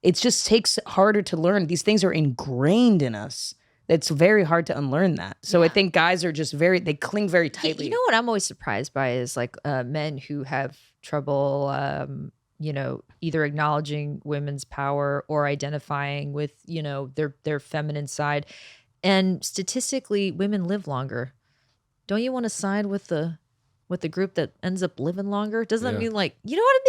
It just takes harder to learn. These things are ingrained in us. It's very hard to unlearn that. So I think guys are just they cling very tightly. You know what I'm always surprised by is like men who have trouble, either acknowledging women's power or identifying with, their feminine side. And statistically, women live longer. Don't you want to side with the group that ends up living longer? Doesn't that mean like, you know what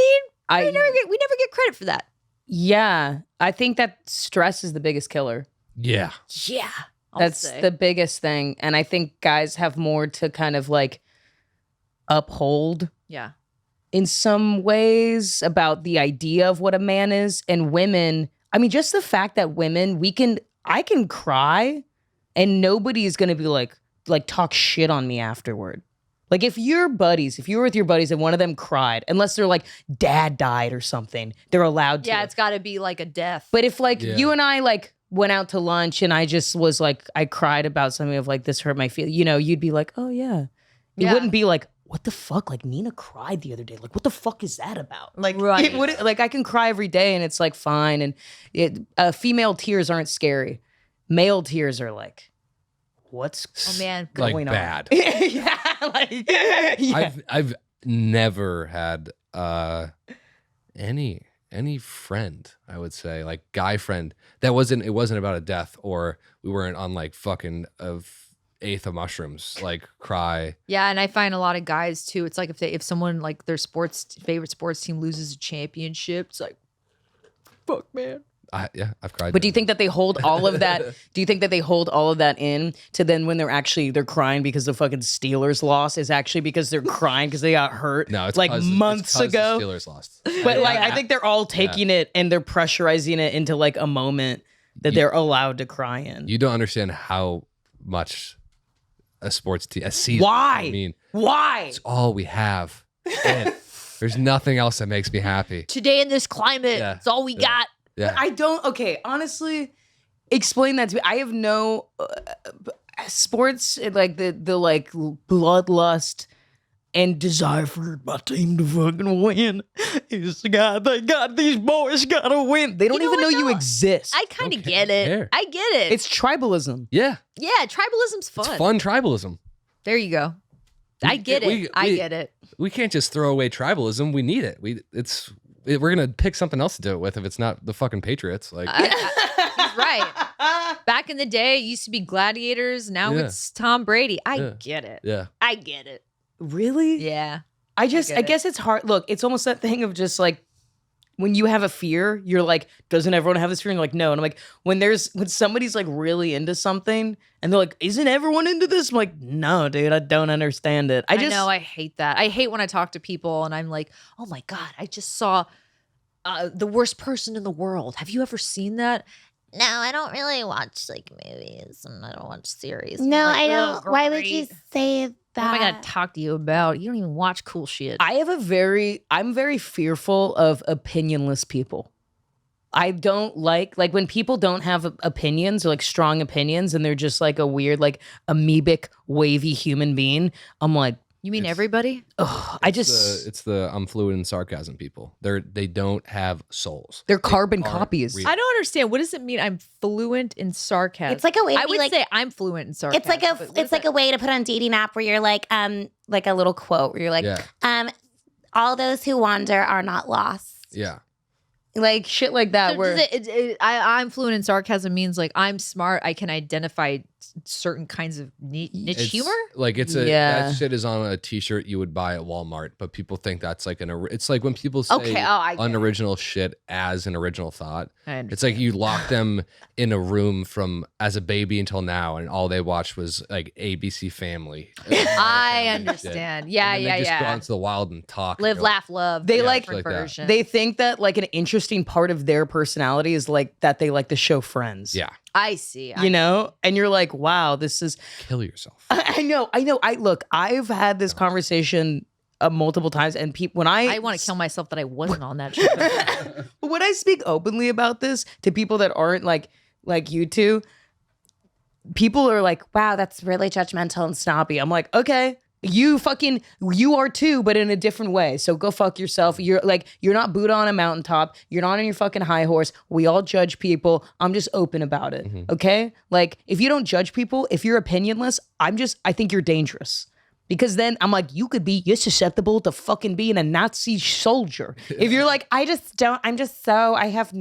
I mean? We never get credit for that. Yeah, I think that stress is the biggest killer. Yeah. Yeah. That's the biggest thing. And I think guys have more to kind of like uphold. Yeah. In some ways about the idea of what a man is. And women, I mean, just the fact that women, I can cry and nobody is going to be like talk shit on me afterward. Like if you were with your buddies and one of them cried, unless they're like dad died or something, they're allowed to. Yeah, it's got to be like a death. But if like you and I like went out to lunch and I just was like, I cried about something of like, this hurt my feelings, you'd be like, oh yeah. You wouldn't be like, what the fuck? Like Nina cried the other day. Like, what the fuck is that about? Like, right. Like I can cry every day and it's like fine. And female tears aren't scary. Male tears are like, what's going on? Bad. Yeah, I've never had any friend, I would say, like guy friend it wasn't about a death, or we weren't on like fucking eighth of mushrooms, like cry. Yeah, and I find a lot of guys too. It's like if someone like their favorite sports team loses a championship, it's like, fuck, man. I've cried. But do you think that they hold all of that? Do you think that they hold all of that in to then when they're crying because the fucking Steelers lost is actually because they're crying because they got hurt? No, it's like months it's ago. The Steelers lost. But like I think they're all taking it and they're pressurizing it into like a moment that they're allowed to cry in. You don't understand how much a sports team, a season. Why? I mean, why? it's all we have. And There's nothing else that makes me happy. Today in this climate, Yeah. it's all we got. Yeah. I don't. Okay, honestly, explain that to me. I have no sports like the like bloodlust and desire for my team to fucking win. It's God, thank God these boys gotta win. They don't You know even know what, you though? exist. I kind of Okay, get it. care. I get it. It's tribalism. Yeah. yeah, tribalism's fun. It's fun tribalism. There you go. I get it. I get it. We can't just throw away tribalism. We need it. We're gonna pick something else to do it with if it's not the fucking Patriots. Like He's right. Back in the day, it used to be gladiators. Now Yeah. it's Tom Brady. I Yeah. get it. yeah. I get it. Really? Yeah. I get it. guess it's hard. Look, it's almost that thing of just like when you have a fear, you're like, doesn't everyone have this fear? And you're like, no. And I'm like, when somebody's like really into something and they're like, isn't everyone into this? I'm like, no, dude, I don't understand it. I know. I hate that. I hate when I talk to people and I'm like, oh my God, I just saw the worst person in the world. Have you ever seen that? No, I don't really watch Like movies and I don't watch series. No, I'm like, I don't. "Oh, Why would you great. say What that? am I gonna talk to you about? You don't even watch cool shit. I'm very fearful of opinionless people. I don't like when people don't have opinions or like strong opinions and they're just like a weird, like amoebic, wavy human being. I'm like, You mean everybody? ugh, It's the I'm fluid in sarcasm people. They don't have souls. they're carbon aren't copies. real. I don't understand. What does it mean? I'm fluent in sarcasm. It's like a way to I be would like. say I'm fluent in sarcasm. It's like a way to put on dating app where you're like a little quote where you're like Yeah. all those who wander are not lost. Yeah. Like shit like that. So where I'm fluent in sarcasm means like I'm smart. I can identify certain kinds of niche It's humor. Like Yeah. that shit is on a t-shirt you would buy at Walmart, but people think that's like it's like when people say Okay, I get it. unoriginal shit as an original thought. I understand. It's like you lock them in a room from as a baby until now, and all they watched was like ABC Family. I Family understand. shit. Yeah, And then yeah, they just go yeah. out into the wild and talk. and Live, you're like, laugh, love. They the like- different like that. version. they think that like an interesting part of their personality is like that they like to show friends. Yeah, I see. You know? And you're like, wow, this is kill yourself. I know. I've had this conversation multiple times, and when I want to kill myself that I wasn't on that show. But when I speak openly about this to people that aren't like you two, people are like, wow, that's really judgmental and snobby. I'm like, okay, you are too, but in a different way. So go fuck yourself. You're not Buddha on a mountaintop. You're not on your fucking high horse. We all judge people. I'm just open about it. Okay? Like, if you don't judge people, if you're opinionless, I think you're dangerous. Because then I'm like, you're susceptible to fucking being a Nazi soldier. If you're like, I have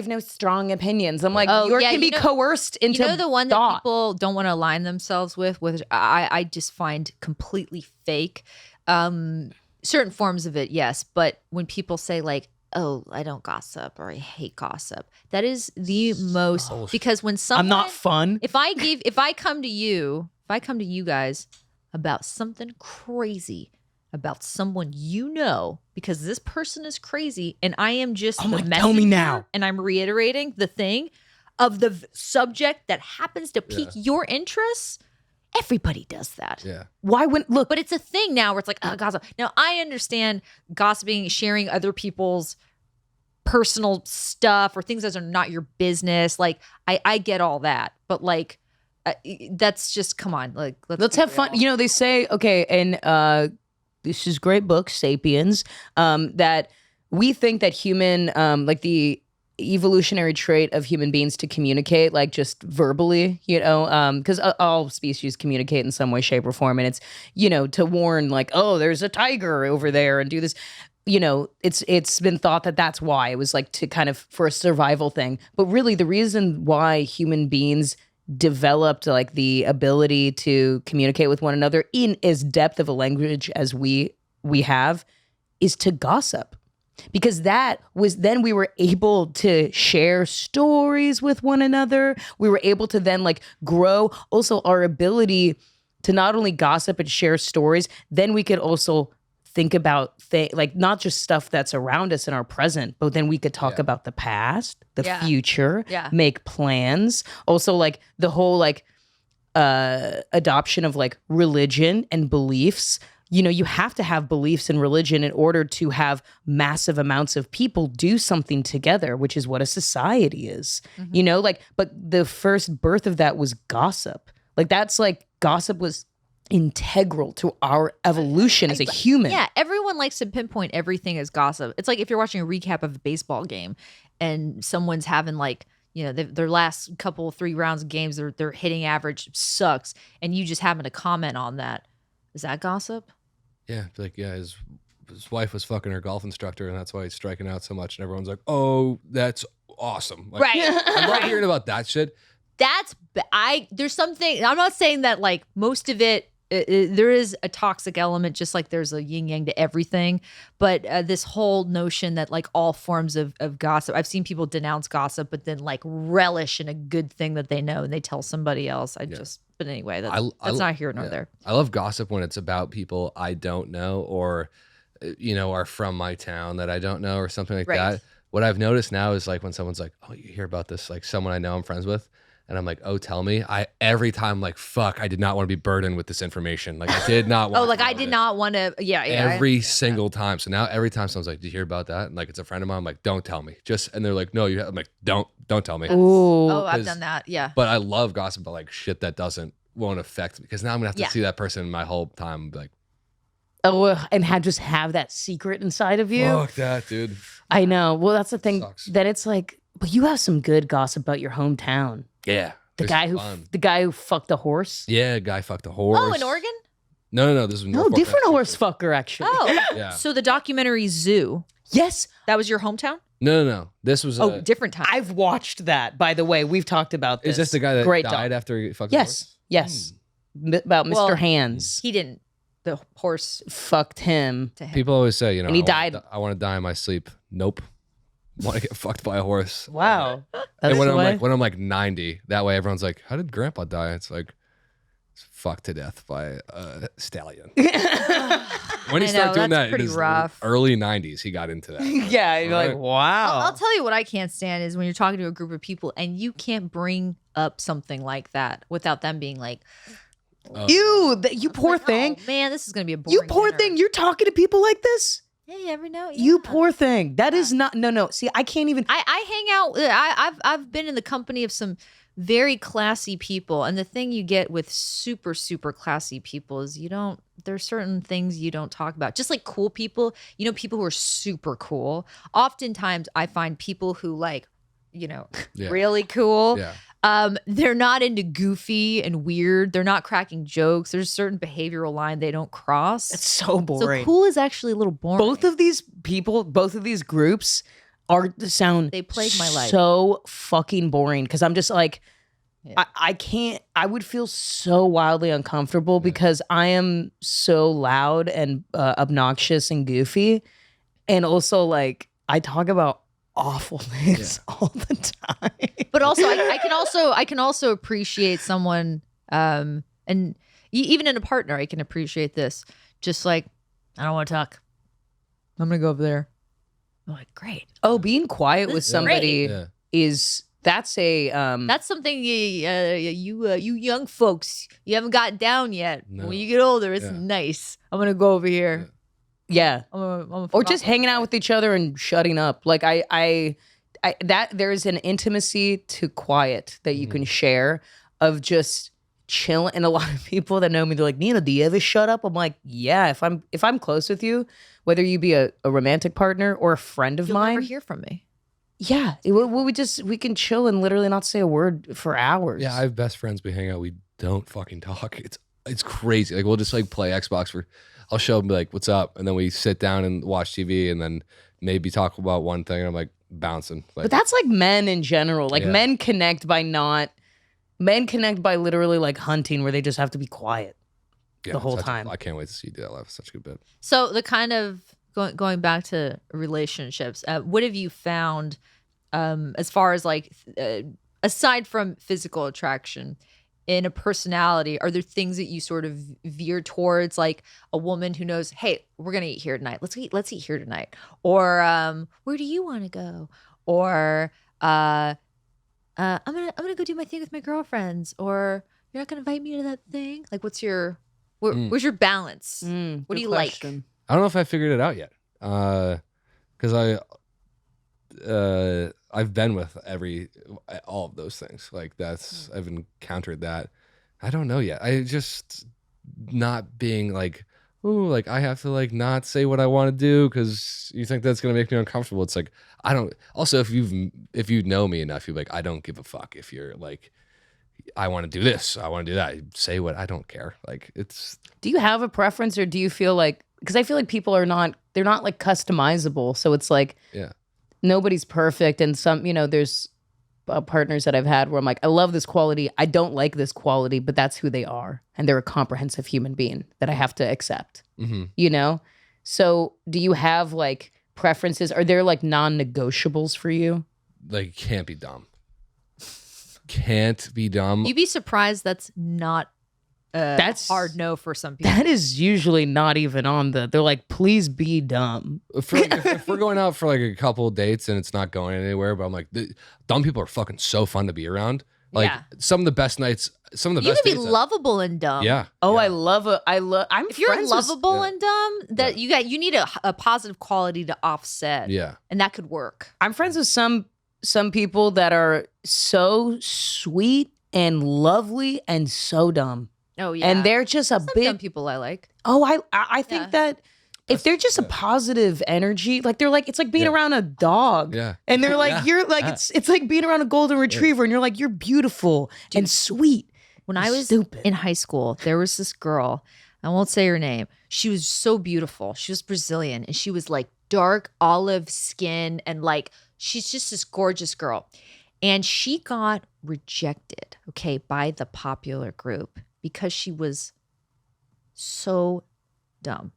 no strong opinions. I'm like, Oh, you yeah, can be you know- coerced into You know the one that thought. people don't want to align themselves with I just find completely fake. Certain forms of it, yes, but when people say like, "Oh, I don't gossip" or "I hate gossip," that is the most because when someone I'm not fun. if I come to you guys about something crazy about someone you know because this person is crazy and I am just I'm the like, tell me messenger now. and I'm reiterating the thing of the subject that happens to pique your interests. Everybody does that. Yeah. Why wouldn't look? But it's a thing now where it's like, oh, gossip. Now, I understand gossiping, sharing other people's personal stuff or things that are not your business. Like, I get all that. But, like, that's just, come on. Like, Let's be have fun. real. You know, they say, okay, and this is great book, Sapiens, that we think that human, like the evolutionary trait of human beings to communicate, like just verbally, you know, because all species communicate in some way, shape, or form. And it's, you know, to warn like, oh, there's a tiger over there and do this. You know, it's been thought that that's why it was like to kind of for a survival thing. But really the reason why human beings developed like the ability to communicate with one another in as depth of a language as we have is to gossip. Because that was then we were able to share stories with one another. We were able to then like grow also our ability to not only gossip and share stories, then we could also think about like not just stuff that's around us in our present, but then we could talk about the past, the future, make plans. Also like the whole like adoption of like religion and beliefs you have to have beliefs in religion in order to have massive amounts of people do something together, which is what a society is. But the first birth of that was gossip. Like that's like gossip was integral to our evolution as a human. Yeah, everyone likes to pinpoint everything as gossip. It's like if you're watching a recap of a baseball game and someone's having like, their last couple 3 rounds of games, their hitting average sucks, and you just happen to comment on that. Is that gossip? Yeah, like his wife was fucking her golf instructor, and that's why he's striking out so much. And everyone's like, "Oh, that's awesome!" Like, Right. I love hearing about that shit. There's something. I'm not saying that like most of it. There is a toxic element, just like there's a yin yang to everything. But this whole notion that like all forms of gossip, I've seen people denounce gossip, but then like relish in a good thing that they know and they tell somebody else. But anyway, that's not here nor there. I love gossip when it's about people I don't know or, are from my town that I don't know or something like that. What I've noticed now is like when someone's like, "Oh, you hear about this?" Like someone I know I'm friends with. And I'm like, "Oh, tell me." Every time like, fuck, I did not want to be burdened with this information. Like I did not want I did not want to. Yeah. Every single time. So now every time someone's like, "Did you hear about that?" And like it's a friend of mine, I'm like, "Don't tell me." And they're like, "No, you have." I'm like, Don't tell me." Ooh. Oh, I've done that. Yeah. But I love gossip, but like shit that won't affect me because now I'm gonna have to see that person my whole time and be like, and have that secret inside of you. Fuck that, dude. I know. Well, that's the thing. Sucks. That it's like, but you have some good gossip about your hometown. Yeah. The guy who fucked a horse. Yeah, guy fucked a horse. Oh, in Oregon? No. This is Norfolk, different horse Massachusetts. fucker actually. Oh, Yeah. So the documentary Zoo, Yes, that was your hometown? No. This was. Different time. I've watched that. By the way, we've talked about this. Is this the guy that Great died doc. after he fucked a horse? Yes. About Mr. Well, Hands He didn't. The horse fucked him. to him. People always say, And he died. I want to die in my sleep. Nope. Want to get fucked by a horse. Wow. And That's when the way. I'm like 90, that way everyone's like, "How did Grandpa die?" It's like, it's fucked to death by a stallion. When he I know, started doing that's that in pretty his rough. early 90s, he got into that. Yeah, you're like, Right. wow. I'll tell you what I can't stand is when you're talking to a group of people and you can't bring up something like that without them being like, You poor like, thing. "Oh, man, this is gonna be a boring You poor dinner." thing. You're talking to people like this. Hey, you ever know? You Yeah. poor thing. That is not. No. See, I can't even. I hang out. I've been in the company of some very classy people, and the thing you get with super classy people is there's certain things you don't talk about. Just like cool people, people who are super cool. Oftentimes, I find people who like, really cool. Yeah. They're not into goofy and weird. They're not cracking jokes. There's a certain behavioral line they don't cross. It's so boring. So cool is actually a little boring. Both of these people, both of these groups sound They plague my life. so fucking boring because I'm just like, Yeah. I can't, I would feel so wildly uncomfortable because I am so loud and obnoxious and goofy. And also like, I talk about awful things all the time. But also, I can also appreciate someone, and even in a partner, I can appreciate this. Just like, I don't want to talk. I'm gonna go over there. I'm like, great. Oh, being quiet This with is somebody Yeah. that's a That's something you young folks you haven't gotten down yet. No. When you get older, it's Yeah. nice. I'm gonna go over here. yeah. I'm gonna Or just hanging out with each other and shutting up. Like I that there is an intimacy to quiet that you can share of just chilling. And a lot of people that know me, they're like, "Nina, do you ever shut up?" I'm like, yeah, if I'm close with you, whether you be a romantic partner or a friend of You'll mine, never hear from me. yeah, we can chill and literally not say a word for hours. Yeah, I have best friends. We hang out. We don't fucking talk. It's crazy. Like we'll just like play Xbox I'll show them like, "What's up?" And then we sit down and watch TV and then maybe talk about one thing. And I'm like bouncing. Like, But that's like men in general. Like Yeah. men connect by literally like hunting where they just have to be quiet. the whole time. I can't wait to see you do that live. It's such a good bit. So the kind of going back to relationships, what have you found as far as like aside from physical attraction in a personality? Are there things that you sort of veer towards, like a woman who knows, hey, we're gonna eat here tonight. Let's eat here tonight. Or where do you want to go? Or I'm gonna go do my thing with my girlfriends. Or you're not gonna invite me to that thing. Like, what's your Where's your balance? What Good do you question. I don't know if I figured it out yet. Because I've been with all of those things. Like I've encountered that. I don't know yet. I just not being like, ooh, like I have to like not say what I want to do because you think that's gonna make me uncomfortable. It's like I don't. Also, if you know me enough, you're like I don't give a fuck if you're like I want to do this, I want to do that. Say what I don't care. Like it's. Do you have a preference, or do you feel like? Because I feel like people they're not like customizable. So it's like nobody's perfect, and there's partners that I've had where I'm like, I love this quality, I don't like this quality, but that's who they are, and they're a comprehensive human being that I have to accept. So do you have like preferences? Are there like non-negotiables for you? Like can't be dumb. Can't be dumb. You'd be surprised that's not that's hard no for some people. That is usually not even on they're like, please be dumb. If we're going out for like a couple dates and it's not going anywhere, but I'm like, dumb people are fucking so fun to be around. Like some of the best nights, some of the you best can be dates lovable and dumb. Yeah. Oh, yeah. I'm If you're friends with- lovable and dumb, that you need a positive quality to offset. Yeah. And that could work. I'm friends with some people that are so sweet and lovely and so dumb. Oh yeah. And they're just a Some big dumb people I like. Oh, I think that if they're just a positive energy, like they're like, it's like being around a dog. Yeah. And they're like, you're like, it's like being around a golden retriever and you're like, you're beautiful and sweet. When I was in high school, there was this girl, I won't say her name. She was so beautiful. She was Brazilian and she was like dark olive skin and like, she's just this gorgeous girl. And she got rejected, by the popular group because she was so dumb,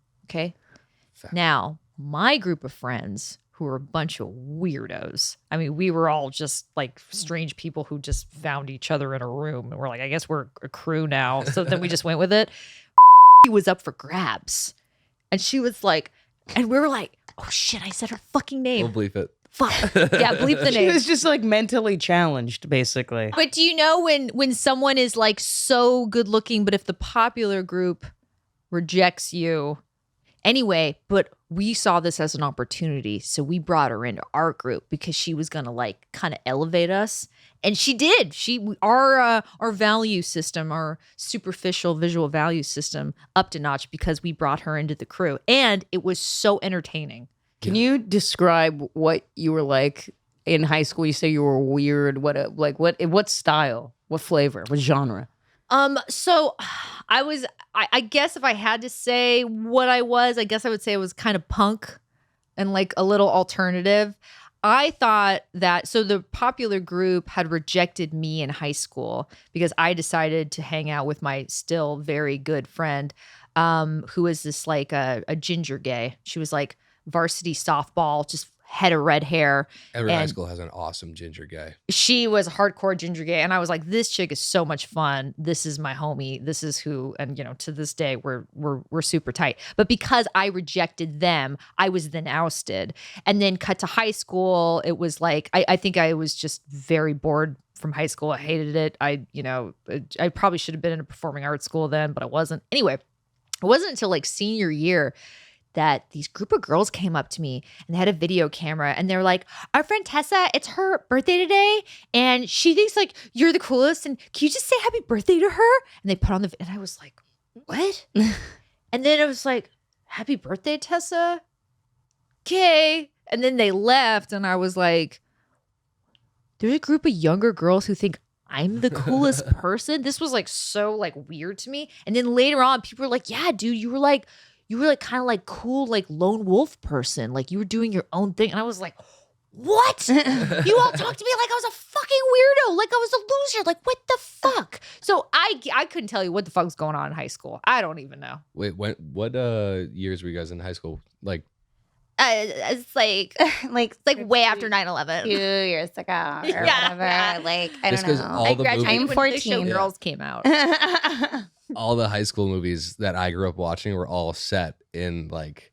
Now, my group of friends who were a bunch of weirdos. I mean, we were all just like strange people who just found each other in a room. And we're like, I guess we're a crew now. So then we just went with it. He was up for grabs. And she was like, and we were like, oh shit, I said her fucking name. We'll bleep it. Fuck. Yeah, bleep the She name. was just like mentally challenged, basically. But do you know when someone is like so good looking, but if the popular group rejects you anyway, but we saw this as an opportunity. So we brought her into our group because she was going to like kind of elevate us. And she did. Our value system, our superficial visual value system upped a notch because we brought her into the crew. And it was so entertaining. Can you describe what you were like in high school? You say you were weird. What style? What flavor? What genre? So I guess if I had to say what I was, I guess I would say I was kind of punk and like a little alternative. I thought that, so the popular group had rejected me in high school because I decided to hang out with my still very good friend, who was this like a ginger gay. She was like varsity softball, just head of red hair. Every high school has an awesome ginger guy. She was a hardcore ginger gay. And I was like, this chick is so much fun. This is my homie. This is who, and to this day, we're super tight. But because I rejected them, I was then ousted. And then cut to high school, it was like, I think I was just very bored from high school. I hated it. I probably should have been in a performing arts school then, but I wasn't. Anyway, it wasn't until like senior year that these group of girls came up to me and they had a video camera and they're like, our friend Tessa, it's her birthday today. And she thinks like you're the coolest. And can you just say happy birthday to her? And they put on and I was like, what? And then I was like, happy birthday, Tessa. Okay. And then they left and I was like, there's a group of younger girls who think I'm the coolest person. This was like so like weird to me. And then later on, people were like, yeah, dude, you were like kind of like cool, like lone wolf person. Like you were doing your own thing. And I was like, what? You all talked to me like I was a fucking weirdo. Like I was a loser. Like what the fuck? So I couldn't tell you what the fuck's going on in high school. I don't even know. Wait, what years were you guys in high school? Like, it's like way after 9/11. 2 years ago or whatever. Like, I Just don't 'cause know. all I the graduated movies- when the show 14. Girls came out. all the high school movies that I grew up watching were all set in like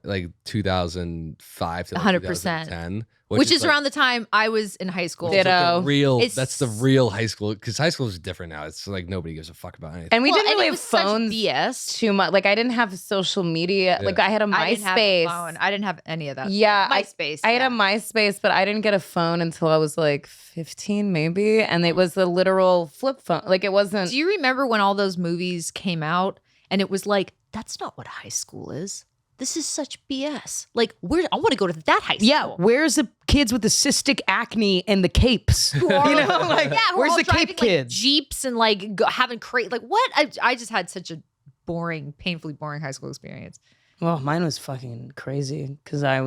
like 2005 to like 100%. 2010, Which is like, around the time I was in high school. Ditto. like the real. It's- That's the real high school, because high school is different now. It's like nobody gives a fuck about anything. And we Well, didn't really it have was such phones BS. too much. Like I didn't have social media. Yeah. Like I had a I didn't have a MySpace. phone. I didn't have any of that. Yeah, MySpace. I had a MySpace, but I didn't get a phone until I was like 15 maybe. And it was the literal flip phone. Like it wasn't. Do you remember when all those movies came out and it was like, that's not what high school is. This is such BS. Like, I want to go to that high school. Yeah, where's the kids with the cystic acne and the capes? You know, like yeah, where's the driving, cape kids? Like, Jeeps and like having like what? I just had such a painfully boring high school experience. Well, mine was fucking crazy because I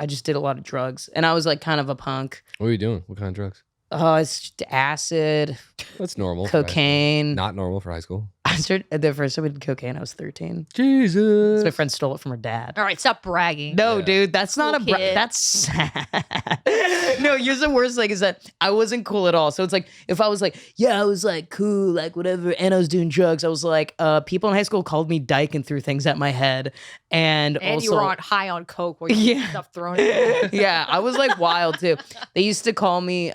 just did a lot of drugs and I was like kind of a punk. What are you doing? What kind of drugs? Oh, it's just acid, That's normal. for high school. cocaine. Not normal for high school. I started the first time I did cocaine, I was 13. Jesus. My friend stole it from her dad. All right, stop bragging. No, Yeah. dude, that's not Cool kid. that's sad. No, here's the worst thing is that I wasn't cool at all. So it's like if I was like, yeah, I was like cool, like whatever, and I was doing drugs, I was like, people in high school called me dyke and threw things at my head. And also, you were high on coke while you Yeah. had stuff thrown at you. yeah, I was like wild too. They used to call me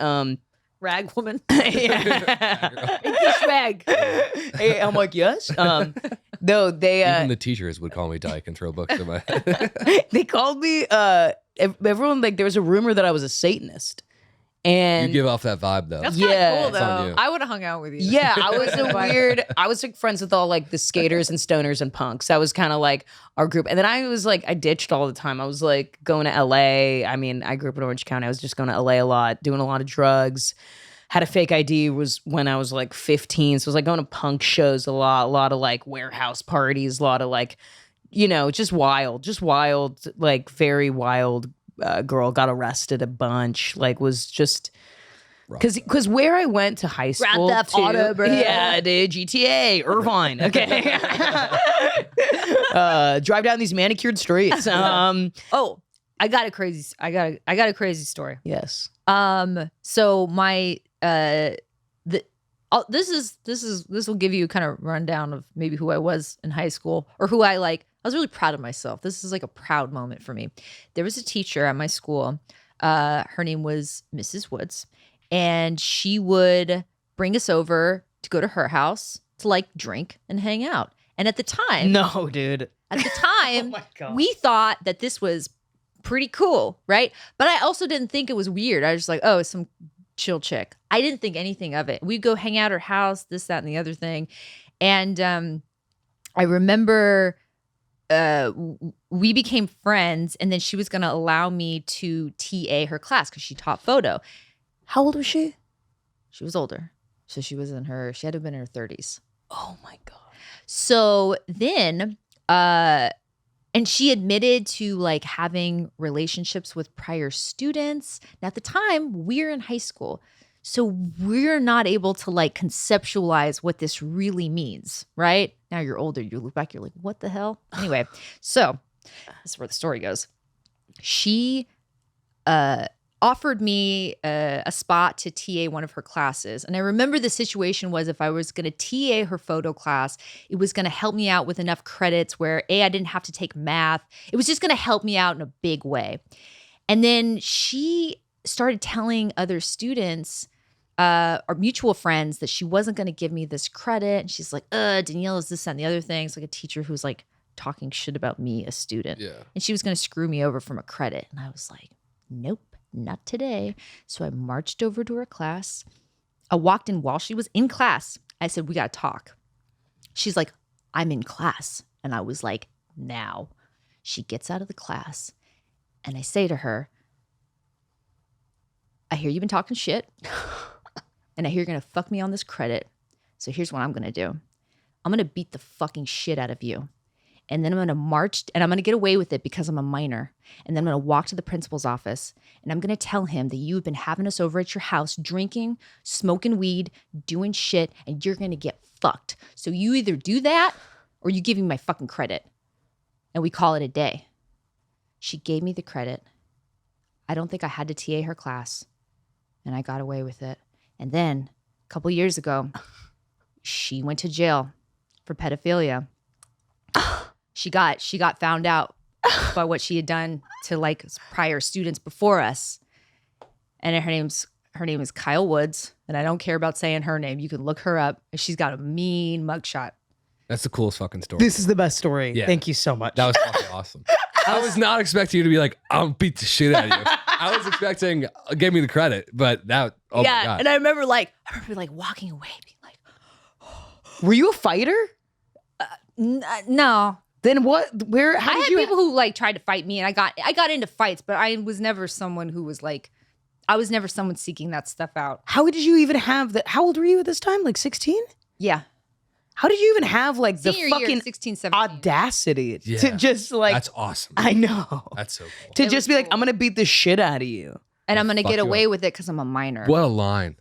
Rag woman. yeah. Dish rag. Hey, I'm like, yes. No, they Even the teachers would call me dyke and throw books at my head. they called me everyone like there was a rumor that I was a Satanist. You And give off that vibe though. That's Yeah. kind of It's cool on though. you. I would have hung out with you. yeah, I was like friends with all like the skaters and stoners and punks. That was kind of like our group. And then I was like, I ditched all the time. I was like going to LA. I mean, I grew up in Orange County. I was just going to LA a lot, doing a lot of drugs. Had a fake ID was when I was like 15. So I was like going to punk shows a lot of like warehouse parties, a lot of like, you know, just wild, like very wild girl. Got arrested a bunch, like was just because where I went to high school, Theft Auto, bro. yeah, dude, GTA, Irvine, okay, drive down these manicured streets. Oh, I got a crazy story. Yes, So my this will give you kind of rundown of maybe who I was in high school or who I like. I was really proud of myself. This is like a proud moment for me. There was a teacher at my school. Her name was Mrs. Woods, and she would bring us over to go to her house to like drink and hang out. And at the time, no, dude, at the time, my God. we thought that this was pretty cool, right? But I also didn't think it was weird. I was just like, oh, it's some chill chick. I didn't think anything of it. We'd go hang out at her house, this, that, and the other thing. And I remember we became friends, and then she was going to allow me to TA her class because she taught photo. How old was she? She was older. So she had to have been in her 30s. Oh my God. So then, and she admitted to like having relationships with prior students. Now at the time, we're in high school. So we're not able to like conceptualize what this really means, right? Now you're older, you look back, you're like, what the hell? Anyway, so this is where the story goes. She offered me a spot to TA one of her classes. And I remember the situation was if I was going to TA her photo class, it was going to help me out with enough credits where I didn't have to take math. It was just going to help me out in a big way. And then she started telling other students, our mutual friends, that she wasn't going to give me this credit. And she's like, Daniella's this, that, and the other thing. It's like a teacher who's like talking shit about me, a student. Yeah. And she was going to screw me over from a credit. And I was like, nope. Not today. So I marched over to her class. I walked in while she was in class. I said, we got to talk. She's like, I'm in class. And I was like, now. She gets out of the class. And I say to her, I hear you've been talking shit. And I hear you're going to fuck me on this credit. So here's what I'm going to do. I'm going to beat the fucking shit out of you. And then I'm going to march, and I'm going to get away with it because I'm a minor. And then I'm going to walk to the principal's office, and I'm going to tell him that you've been having us over at your house, drinking, smoking weed, doing shit, and you're going to get fucked. So you either do that, or you give me my fucking credit. And we call it a day. She gave me the credit. I don't think I had to TA her class, and I got away with it. And then, a couple years ago, she went to jail for pedophilia. She got found out about what she had done to like prior students before us. And her name is Kyle Woods, and I don't care about saying her name. You can look her up. She's got a mean mugshot. That's the coolest fucking story. This is the best story. Yeah. Thank you so much. That was fucking awesome. I was not expecting you to be like, I'll beat the shit out of you. I was expecting, give me the credit, but that, oh my God. And I remember like walking away, being like, Were you a fighter? no. Then what? Where? How I did had you? people who like tried to fight me, and I got into fights, but I was never someone who was like, I was never someone seeking that stuff out. How did you even have that? How old were you at this time? Like 16? Yeah. How did you even have like the Senior year, fucking 16, 17. audacity Yeah. to just like? That's awesome. I know. That's so cool. To It just was be like, cool. I'm gonna beat the shit out of you. And I'm going to Fuck get you away up. with it because I'm a minor. What a line.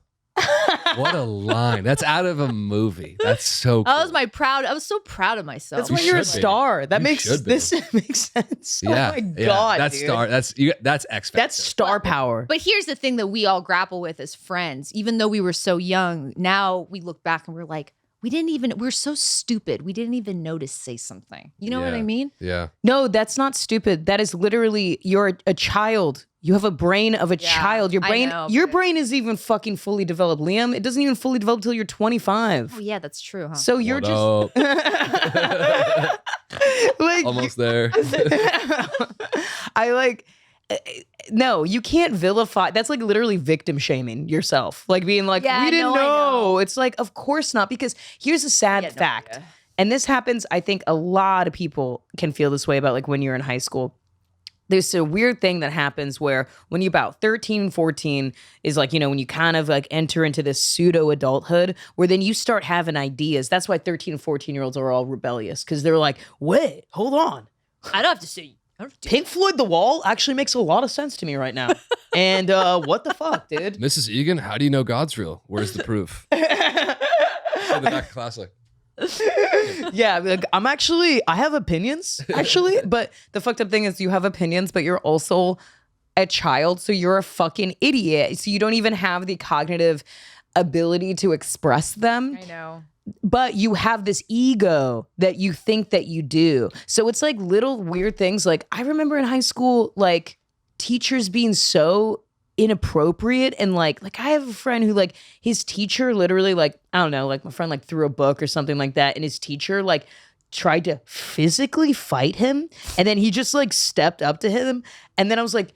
What a line. That's out of a movie. That's so cool. I was so proud of myself. That's You why you're a should be. star. That You makes should be. this makes sense. Yeah. Oh my yeah. god, That's dude. star. That's X Factor. That's star power. But here's the thing that we all grapple with as friends. Even though we were so young, now we look back and we're like, we're so stupid. We didn't even know to say something. You know what I Yeah. mean? Yeah. No, that's not stupid. That is literally you're a child. You have a brain of a Yeah, child. Your I brain, know, your but- brain is even fucking fully developed. Liam, it doesn't even fully develop until you're 25. Oh, yeah, that's true, huh? So you're What just up? like Almost there. I like no, you can't vilify. That's like literally victim shaming yourself. Like being like, Yeah, we didn't no, I know. know. It's like, of course not. Because here's a sad Yeah, no, fact. yeah. And this happens, I think a lot of people can feel this way about like when you're in high school. There's a weird thing that happens where when you're about 13, 14 is like, you know, when you kind of like enter into this pseudo adulthood where then you start having ideas. That's why 13 and 14-year-olds are all rebellious because they're like, wait, hold on. I don't have to say. I don't have to Pink Floyd The Wall actually makes a lot of sense to me right now. And what the fuck, dude? Mrs. Egan, how do you know God's real? Where's the proof? In the back of class, like, Yeah, like, I have opinions, actually. But the fucked up thing is you have opinions, but you're also a child. So you're a fucking idiot. So you don't even have the cognitive ability to express them. I know. But you have this ego that you think that you do. So it's like little weird things. Like I remember in high school, like teachers being so inappropriate and like I have a friend who like his teacher literally like, I don't know, like my friend like threw a book or something like that and his teacher like tried to physically fight him and then he just like stepped up to him and then I was like,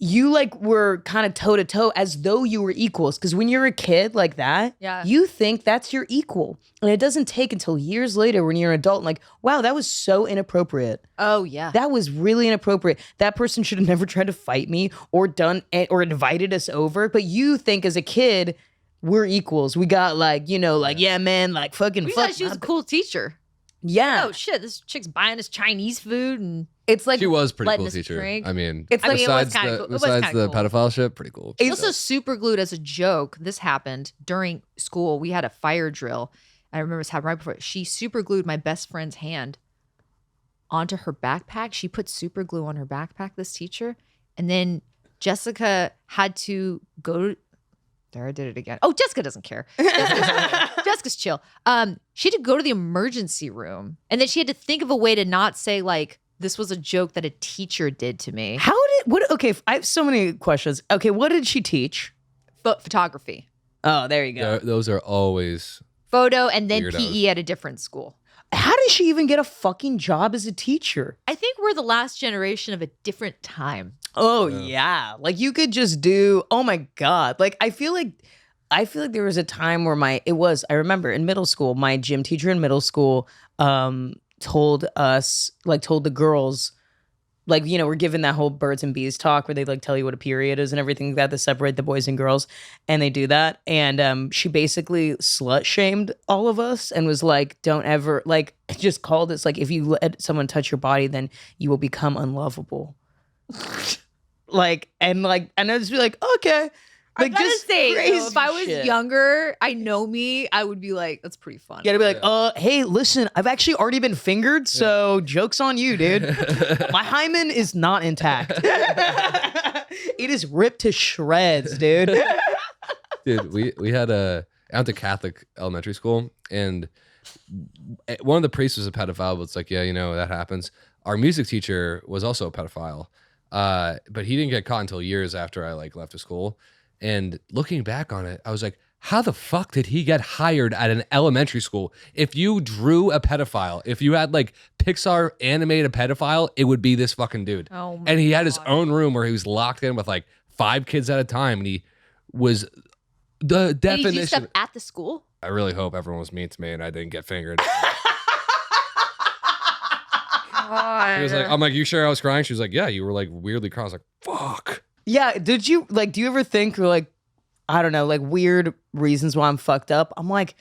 you like were kind of toe to toe as though you were equals. Because when you're a kid like that, Yeah. you think that's your equal. And it doesn't take until years later when you're an adult and like, wow, that was so inappropriate. Oh, yeah. That was really inappropriate. That person should have never tried to fight me or done or invited us over. But you think as a kid, we're equals. We got like, you know, like, yeah, man, like fucking we fuck. thought she was my a cool teacher. yeah. Oh, shit. This chick's buying us Chinese food and It's like she was a pretty letting cool us teacher. drink. I mean, It's like- I mean, it was besides kinda the cool. It was besides kinda the cool. pedophile shit, pretty cool. She also super glued as a joke. This happened during school. We had a fire drill. I remember this happened right before. She super glued my best friend's hand onto her backpack. She put super glue on her backpack, this teacher. And then Jessica had to go. There, I did it again. Oh, Jessica doesn't care. Jessica's chill. She had to go to the emergency room. And then she had to think of a way to not say, like, this was a joke that a teacher did to me. okay, I have so many questions. Okay, what did she teach? Photography. Oh, there you go. Those are always Photo and then Weirdos. PE at a different school. How did she even get a fucking job as a teacher? I think we're the last generation of a different time. Oh yeah. Like you could just do, oh my God. Like I feel like there was a time where I remember in middle school, my gym teacher in middle school told the girls, like, you know, we're given that whole birds and bees talk where they like tell you what a period is and everything like that to separate the boys and girls. And they do that. And she basically slut shamed all of us and was like, don't ever, like, just called us, like, if you let someone touch your body, then you will become unlovable. And I'd just be like, okay. I Like, gotta just say, crazy though, if I was shit. younger, I know me, I would be like, that's pretty fun. You gotta be like, hey, listen, I've actually already been fingered, so joke's on you, dude. My hymen is not intact. It is ripped to shreds, dude. dude. We had I went to Catholic elementary school, and one of the priests was a pedophile. But it's like, yeah, you know that happens. our music teacher was also a pedophile, but he didn't get caught until years after I like left of school. And looking back on it, I was like, how the fuck did he get hired at an elementary school? If you drew a pedophile, if you had like Pixar animated a pedophile, it would be this fucking dude. Oh my and he had his God. own room where he was locked in with like 5 kids at a time, and he was the Did he do definition. stuff at the school? I really hope everyone was mean to me and I didn't get fingered. She was like, I'm like, you sure I was crying? She was like, yeah, you were like weirdly crying. I was like, fuck. Yeah. Did you like? Do you ever think like, I don't know, like weird reasons why I'm fucked up? I'm like,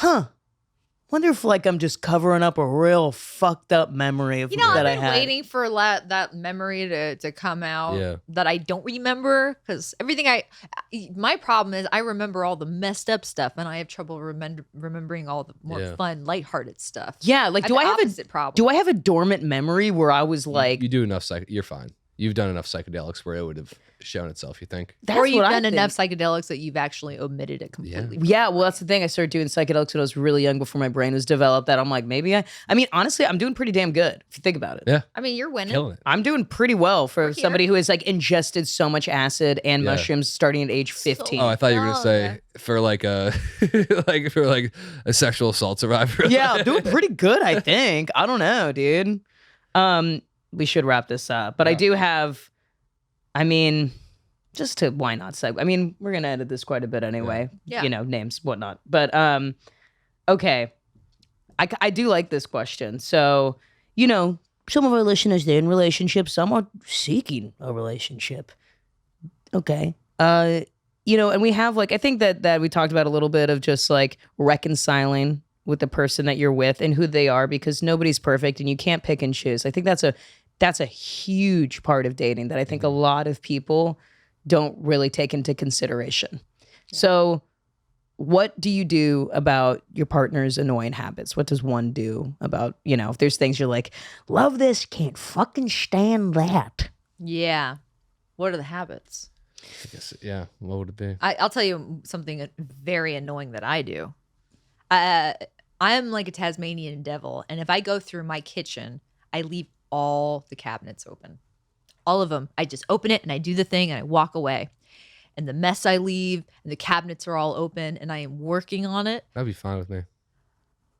wonder if like I'm just covering up a real fucked up memory of You know, that I've I been had. waiting for that memory to come out Yeah. that I don't remember, because my problem is I remember all the messed up stuff and I have trouble remembering all the more Yeah. fun, lighthearted stuff. Yeah. Like, do I have a problem? do I have a dormant memory where I was like, You do enough you're fine. You've done enough psychedelics where it would have shown itself, you think? that's or you've what I done think. enough psychedelics that you've actually omitted it completely. Yeah, well, that's the thing. I started doing psychedelics when I was really young, before my brain was developed. That I'm like, maybe I mean, honestly, I'm doing pretty damn good if you think about it. Yeah. I mean, you're winning. Killing it. I'm doing pretty well for We're somebody who has like ingested so much acid and Yeah. mushrooms starting at age 15. Oh, I thought you were gonna Oh, say yeah. for like a for like a sexual assault survivor. Yeah, I'm doing pretty good, I think. I don't know, dude. We should wrap this up, but I Yeah. do have. I mean, just to why not say? I mean, we're gonna edit this quite a bit anyway. Yeah. You know, names, whatnot. But okay, I do like this question. So, you know, some of our listeners, they're in relationships. Some are seeking a relationship. Okay. You know, and we have like, I think that we talked about a little bit of just like reconciling with the person that you're with and who they are, because nobody's perfect and you can't pick and choose. I think that's a huge part of dating that I think a lot of people don't really take into consideration. So what do you do about your partner's annoying habits? What does one do about, you know, if there's things you're like, love this, can't fucking stand that. Yeah. What are the habits? I guess, yeah. What would it be? I'll tell you something very annoying that I do. I'm like a Tasmanian devil, and if I go through my kitchen, I leave all the cabinets open. All of them. I just open it and I do the thing and I walk away. And the mess I leave, and the cabinets are all open, and I am working on it. That'd be fine with me.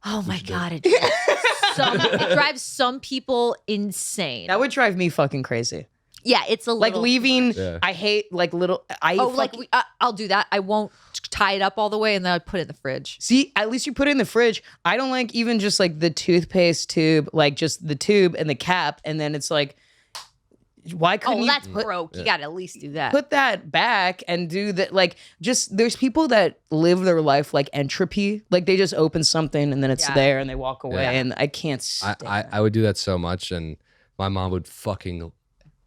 Oh my should do God, it drives some people insane. That would drive me fucking crazy. Yeah, it's a Like little leaving, Yeah. I hate like little, I'll do that. I won't tie it up all the way, and then I put it in the fridge. see, at least you put it in the fridge. I don't like even just like the toothpaste tube, like just the tube and the cap. And then it's like, why couldn't Oh, you that's broke. You got to at least do that. put that back and do that? Like, just there's people that live their life like entropy. Like they just open something and then it's Yeah. there and they walk away. Yeah. And I can't stand I would do that so much, and my mom would fucking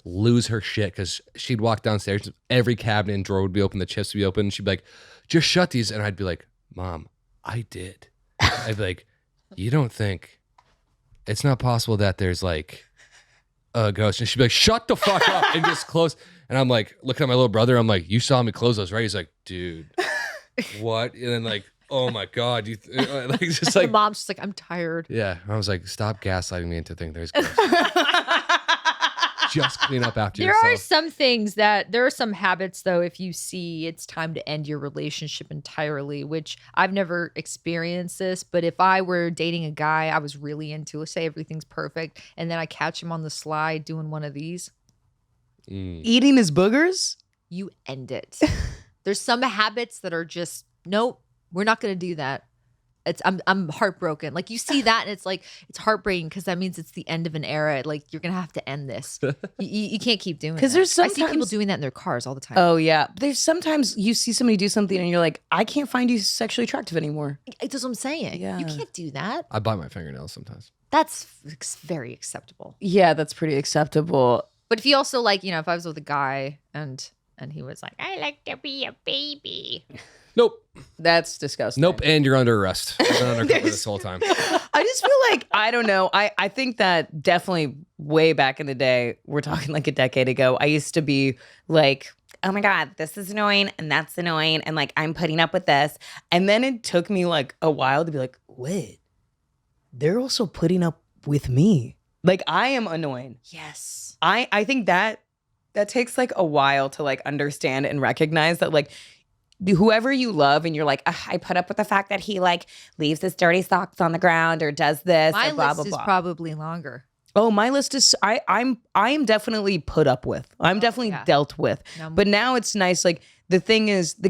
lose her shit because she'd walk downstairs, every cabinet and drawer would be open, the chips would be open, and she'd be like, just shut these. And I'd be like, Mom, I did. I'd be like, you don't think it's not possible that there's like a ghost? And she'd be like, shut the fuck up, and just close. And I'm like, looking at my little brother, I'm like, you saw me close those, right? He's like, dude, what? And then like, oh my God, like just The like, mom's just like, I'm tired. yeah. I was like, stop gaslighting me into thinking there's ghosts. Just clean up after There yourself. are some things there are some habits, though, if you see it's time to end your relationship entirely, which I've never experienced this, but if I were dating a guy I was really into, say everything's perfect, and then I catch him on the slide doing one of these, eating his boogers. you end it. There's some habits that are just, nope, we're not going to do that. I'm heartbroken. Like you see that and it's like, it's heartbreaking because that means it's the end of an era. Like you're going to have to end this. You can't keep doing that. 'Cause there's I see people sometimes- doing that in their cars all the time. Oh yeah, there's sometimes you see somebody do something and you're like, I can't find you sexually attractive anymore. That's what I'm saying. Yeah. You can't do that. I bite my fingernails sometimes. That's very acceptable. Yeah, that's pretty acceptable. But if you also like, if I was with a guy and he was like, I like to be a baby. Nope. That's disgusting. Nope. And you're under arrest. You've been undercover this whole time. I just feel like, I don't know. I think that definitely way back in the day, we're talking like a decade ago, I used to be like, Oh my God, this is annoying and that's annoying. And like, I'm putting up with this. and then it took me like a while to be like, wait, they're also putting up with me. Like I am annoying. Yes. I think that takes like a while to like understand and recognize that like whoever you love and you're like, I put up with the fact that he like leaves his dirty socks on the ground or does this My or blah list blah is blah. probably longer. Oh, my list is I am definitely put up with. I'm definitely yeah. dealt with. No, But now it's nice. Like the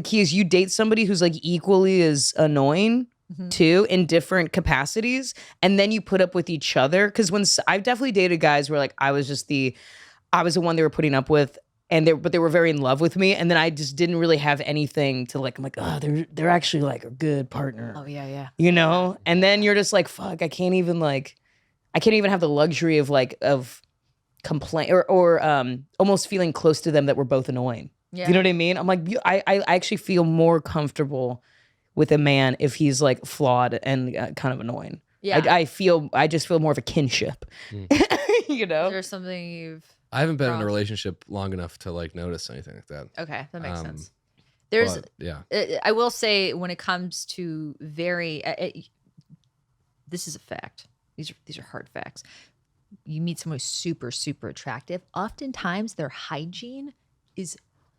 key is you date somebody who's like equally as annoying too in different capacities, and then you put up with each other. Because I've definitely dated guys where like I was the one they were putting up with, but they were very in love with me, and then I just didn't really have anything to like. I'm like, oh, they're actually like a good partner. Oh yeah. You know, and then you're just like, fuck, I can't even have the luxury of complain or almost feeling close to them that we're both annoying. Yeah. Do you know what I mean? I'm like, I actually feel more comfortable with a man if he's like flawed and kind of annoying. Yeah. I just feel more of a kinship. You know? There's something you've. I haven't been in a Crossed. relationship long enough to like notice anything like that. Okay, that makes Um, sense. There's. But, yeah. I will say when it comes to this is a fact. These are hard facts. You meet someone who's super, super attractive. Oftentimes their hygiene is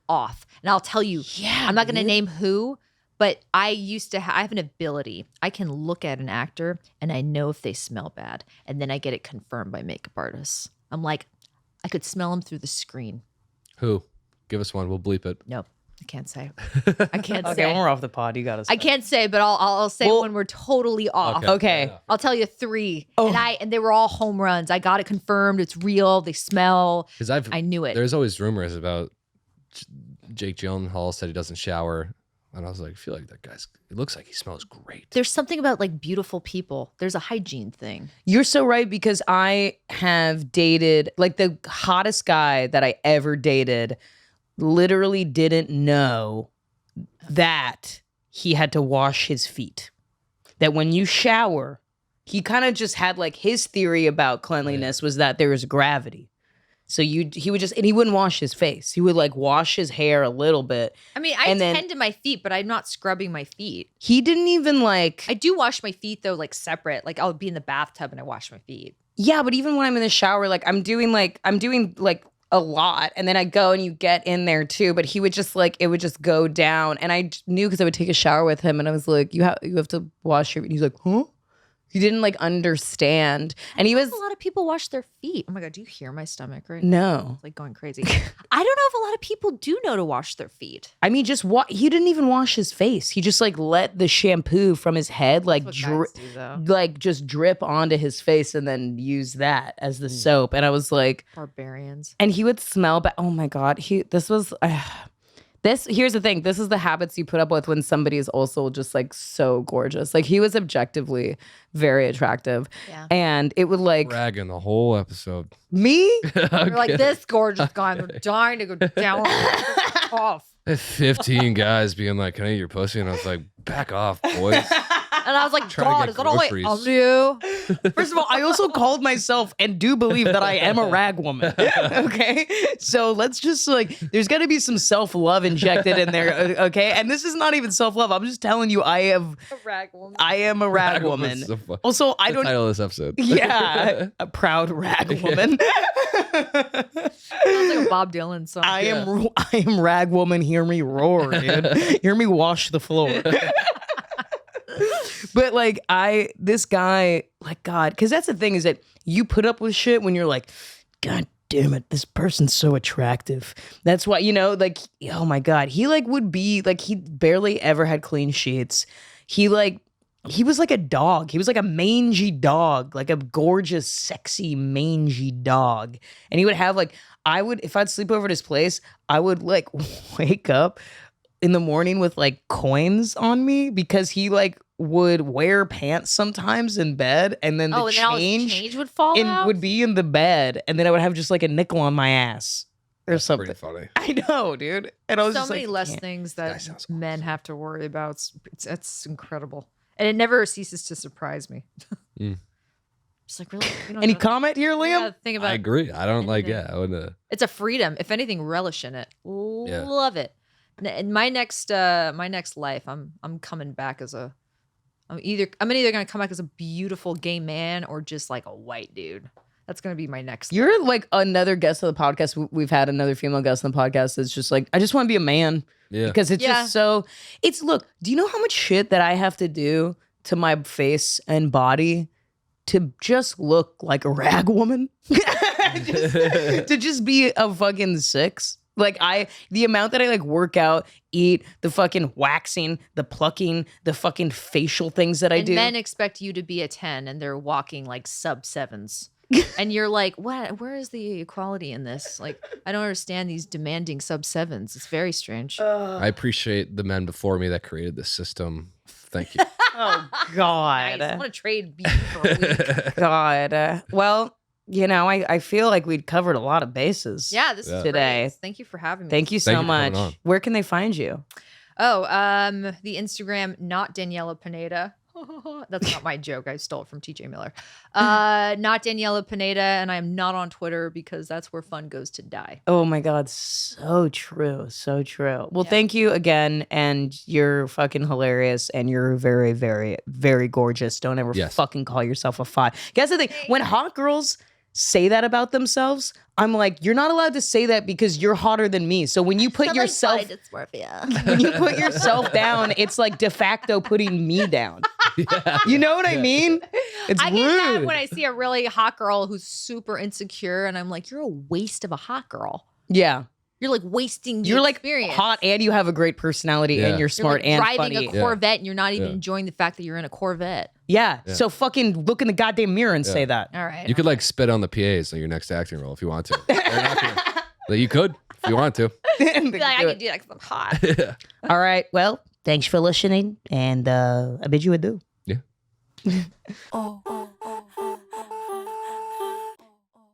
off. And I'll tell you, I'm not going to name who, but I have an ability. I can look at an actor and I know if they smell bad. And then I get it confirmed by makeup artists. I'm like, I could smell them through the screen. Who? Give us one. We'll bleep it. Nope. I can't say. I can't Okay, say. when we're off the pod, you gotta say. I can't say, but I'll say when we're totally off. Okay. Yeah. I'll tell you 3. Oh. And they were all home runs. I got it confirmed. It's real. They smell. Because I knew it. There's always rumors about Jake Gyllenhaal said he doesn't shower, and I was like, I feel like that guy's. It looks like he smells great. There's something about like beautiful people. There's a hygiene thing. You're so right, because I have dated like the hottest guy that I ever dated literally didn't know that he had to wash his feet. That when you shower, he kind of just had like his theory about cleanliness was that there was gravity. So he would just, and he wouldn't wash his face. He would like wash his hair a little bit. I mean, I And then- tend to my feet, but I'm not scrubbing my feet. He didn't even like, I do wash my feet though, like separate. Like I'll be in the bathtub and I wash my feet. yeah, but even when I'm in the shower, like I'm doing like a lot, and then I go and you get in there too, but he would just like, it would just go down, and I knew because I would take a shower with him, and I was like, you have to wash your, and he's like, huh? He didn't like understand, and he was, A lot of people wash their feet. Oh my God, do you hear my stomach right now? no, It's like going crazy. I don't know if a lot of people do know to wash their feet. I mean, he didn't even wash his face. He just like let the shampoo from his head like That's what guys do, though. like just drip onto his face and then use that as the soap. And I was like, Barbarians. and he would smell bad. Oh my God. Here's the thing. This is the habits you put up with when somebody is also just like so gorgeous. Like he was objectively very attractive. Yeah. And it would like Bragging the whole episode. me. You're like, this gorgeous guy. I'm dying to go down off. I had 15 guys being like, "Can I eat your pussy?" And I was like, "Back off, boys." And I was like, Trying to God, get is that all I groceries. I'll do? First of all, I also called myself and do believe that I am a rag woman. Okay. So let's just like, there's got to be some self-love injected in there. Okay. And this is not even self-love. I'm just telling you, I am a rag woman. Woman's so fun. Also, I The don't. title of this episode. Yeah. A proud rag woman. Sounds like a Bob Dylan song. I am rag woman. Hear me roar, dude. Hear me wash the floor. But like this guy, like God, because that's the thing is that you put up with shit when you're like, God damn it, this person's so attractive. That's why, like, oh my God, he like would be like, he barely ever had clean sheets. He was like a dog. He was like a mangy dog, like a gorgeous, sexy, mangy dog. And he would have like, if I'd sleep over at his place, I would like wake up in the morning with like coins on me because he like would wear pants sometimes in bed, and then the and then all his change would fall out? would be in the bed, and then I would have just like a nickel on my ass or That's something. pretty funny. I know, dude. And I was So just many like, less "Can't." things That that sounds men have to worry about. It's incredible. And it never ceases to surprise me. Mm. Just like, really? You don't Any know- comment here, you Liam? gotta think I about agree. I don't like. anything. Yeah, I would. It's a freedom. If anything, relish in it. Yeah. Love it. In my next life, I'm coming back as I'm either gonna come back as a beautiful gay man or just like a white dude. That's gonna be my next. You're like another guest of the podcast. We've had another female guest on the podcast that's just like, I just want to be a man. Yeah. Because it's just so, look, do you know how much shit that I have to do to my face and body to just look like a rag woman? To just be a fucking 6? Like the amount that I like work out, eat, the fucking waxing, the plucking, the fucking facial things that I do. Men expect you to be a 10 and they're walking like sub 7s. And you're like, what? Where is the equality in this? Like, I don't understand these demanding sub 7s. It's very strange. I appreciate the men before me that created this system. Thank you. Oh, God. Nice. I want to trade beef for a week. God. Well, you know, I feel like we'd covered a lot of bases. Yeah, this is today. great. Thank you for having me. Thank you so Thank you for coming much. on. Where can they find you? Oh, the Instagram, not Daniella Pineda. That's not my joke. I stole it from TJ Miller. Not Daniella Pineda, and I'm not on Twitter because that's where fun goes to die. Oh my God, so true. So true. Well, Yeah. thank you again. And you're fucking hilarious and you're very, very, very gorgeous. Don't ever Yes. fucking call yourself a 5. Guess the thing, when hot girls say that about themselves, I'm like, you're not allowed to say that because you're hotter than me. So when you put yourself Dysmorphia. when you put yourself down, it's like de facto putting me down. You know what I mean? It's I rude. get that when I see a really hot girl who's super insecure, and I'm like, you're a waste of a hot girl. Yeah. You're like wasting the You're like experience. hot and you have a great personality Yeah. and you're You're smart like and driving funny. a Corvette, and you're not even Yeah. enjoying the fact that you're in a Corvette. Yeah. Yeah. So fucking look in the goddamn mirror and say that. All right. You could like spit on the PAs on your next acting role if you want to. They're not gonna- Like, you could if you want to. I can do that because I'm hot. All right. Well, thanks for listening and I bid you adieu. Yeah. Oh.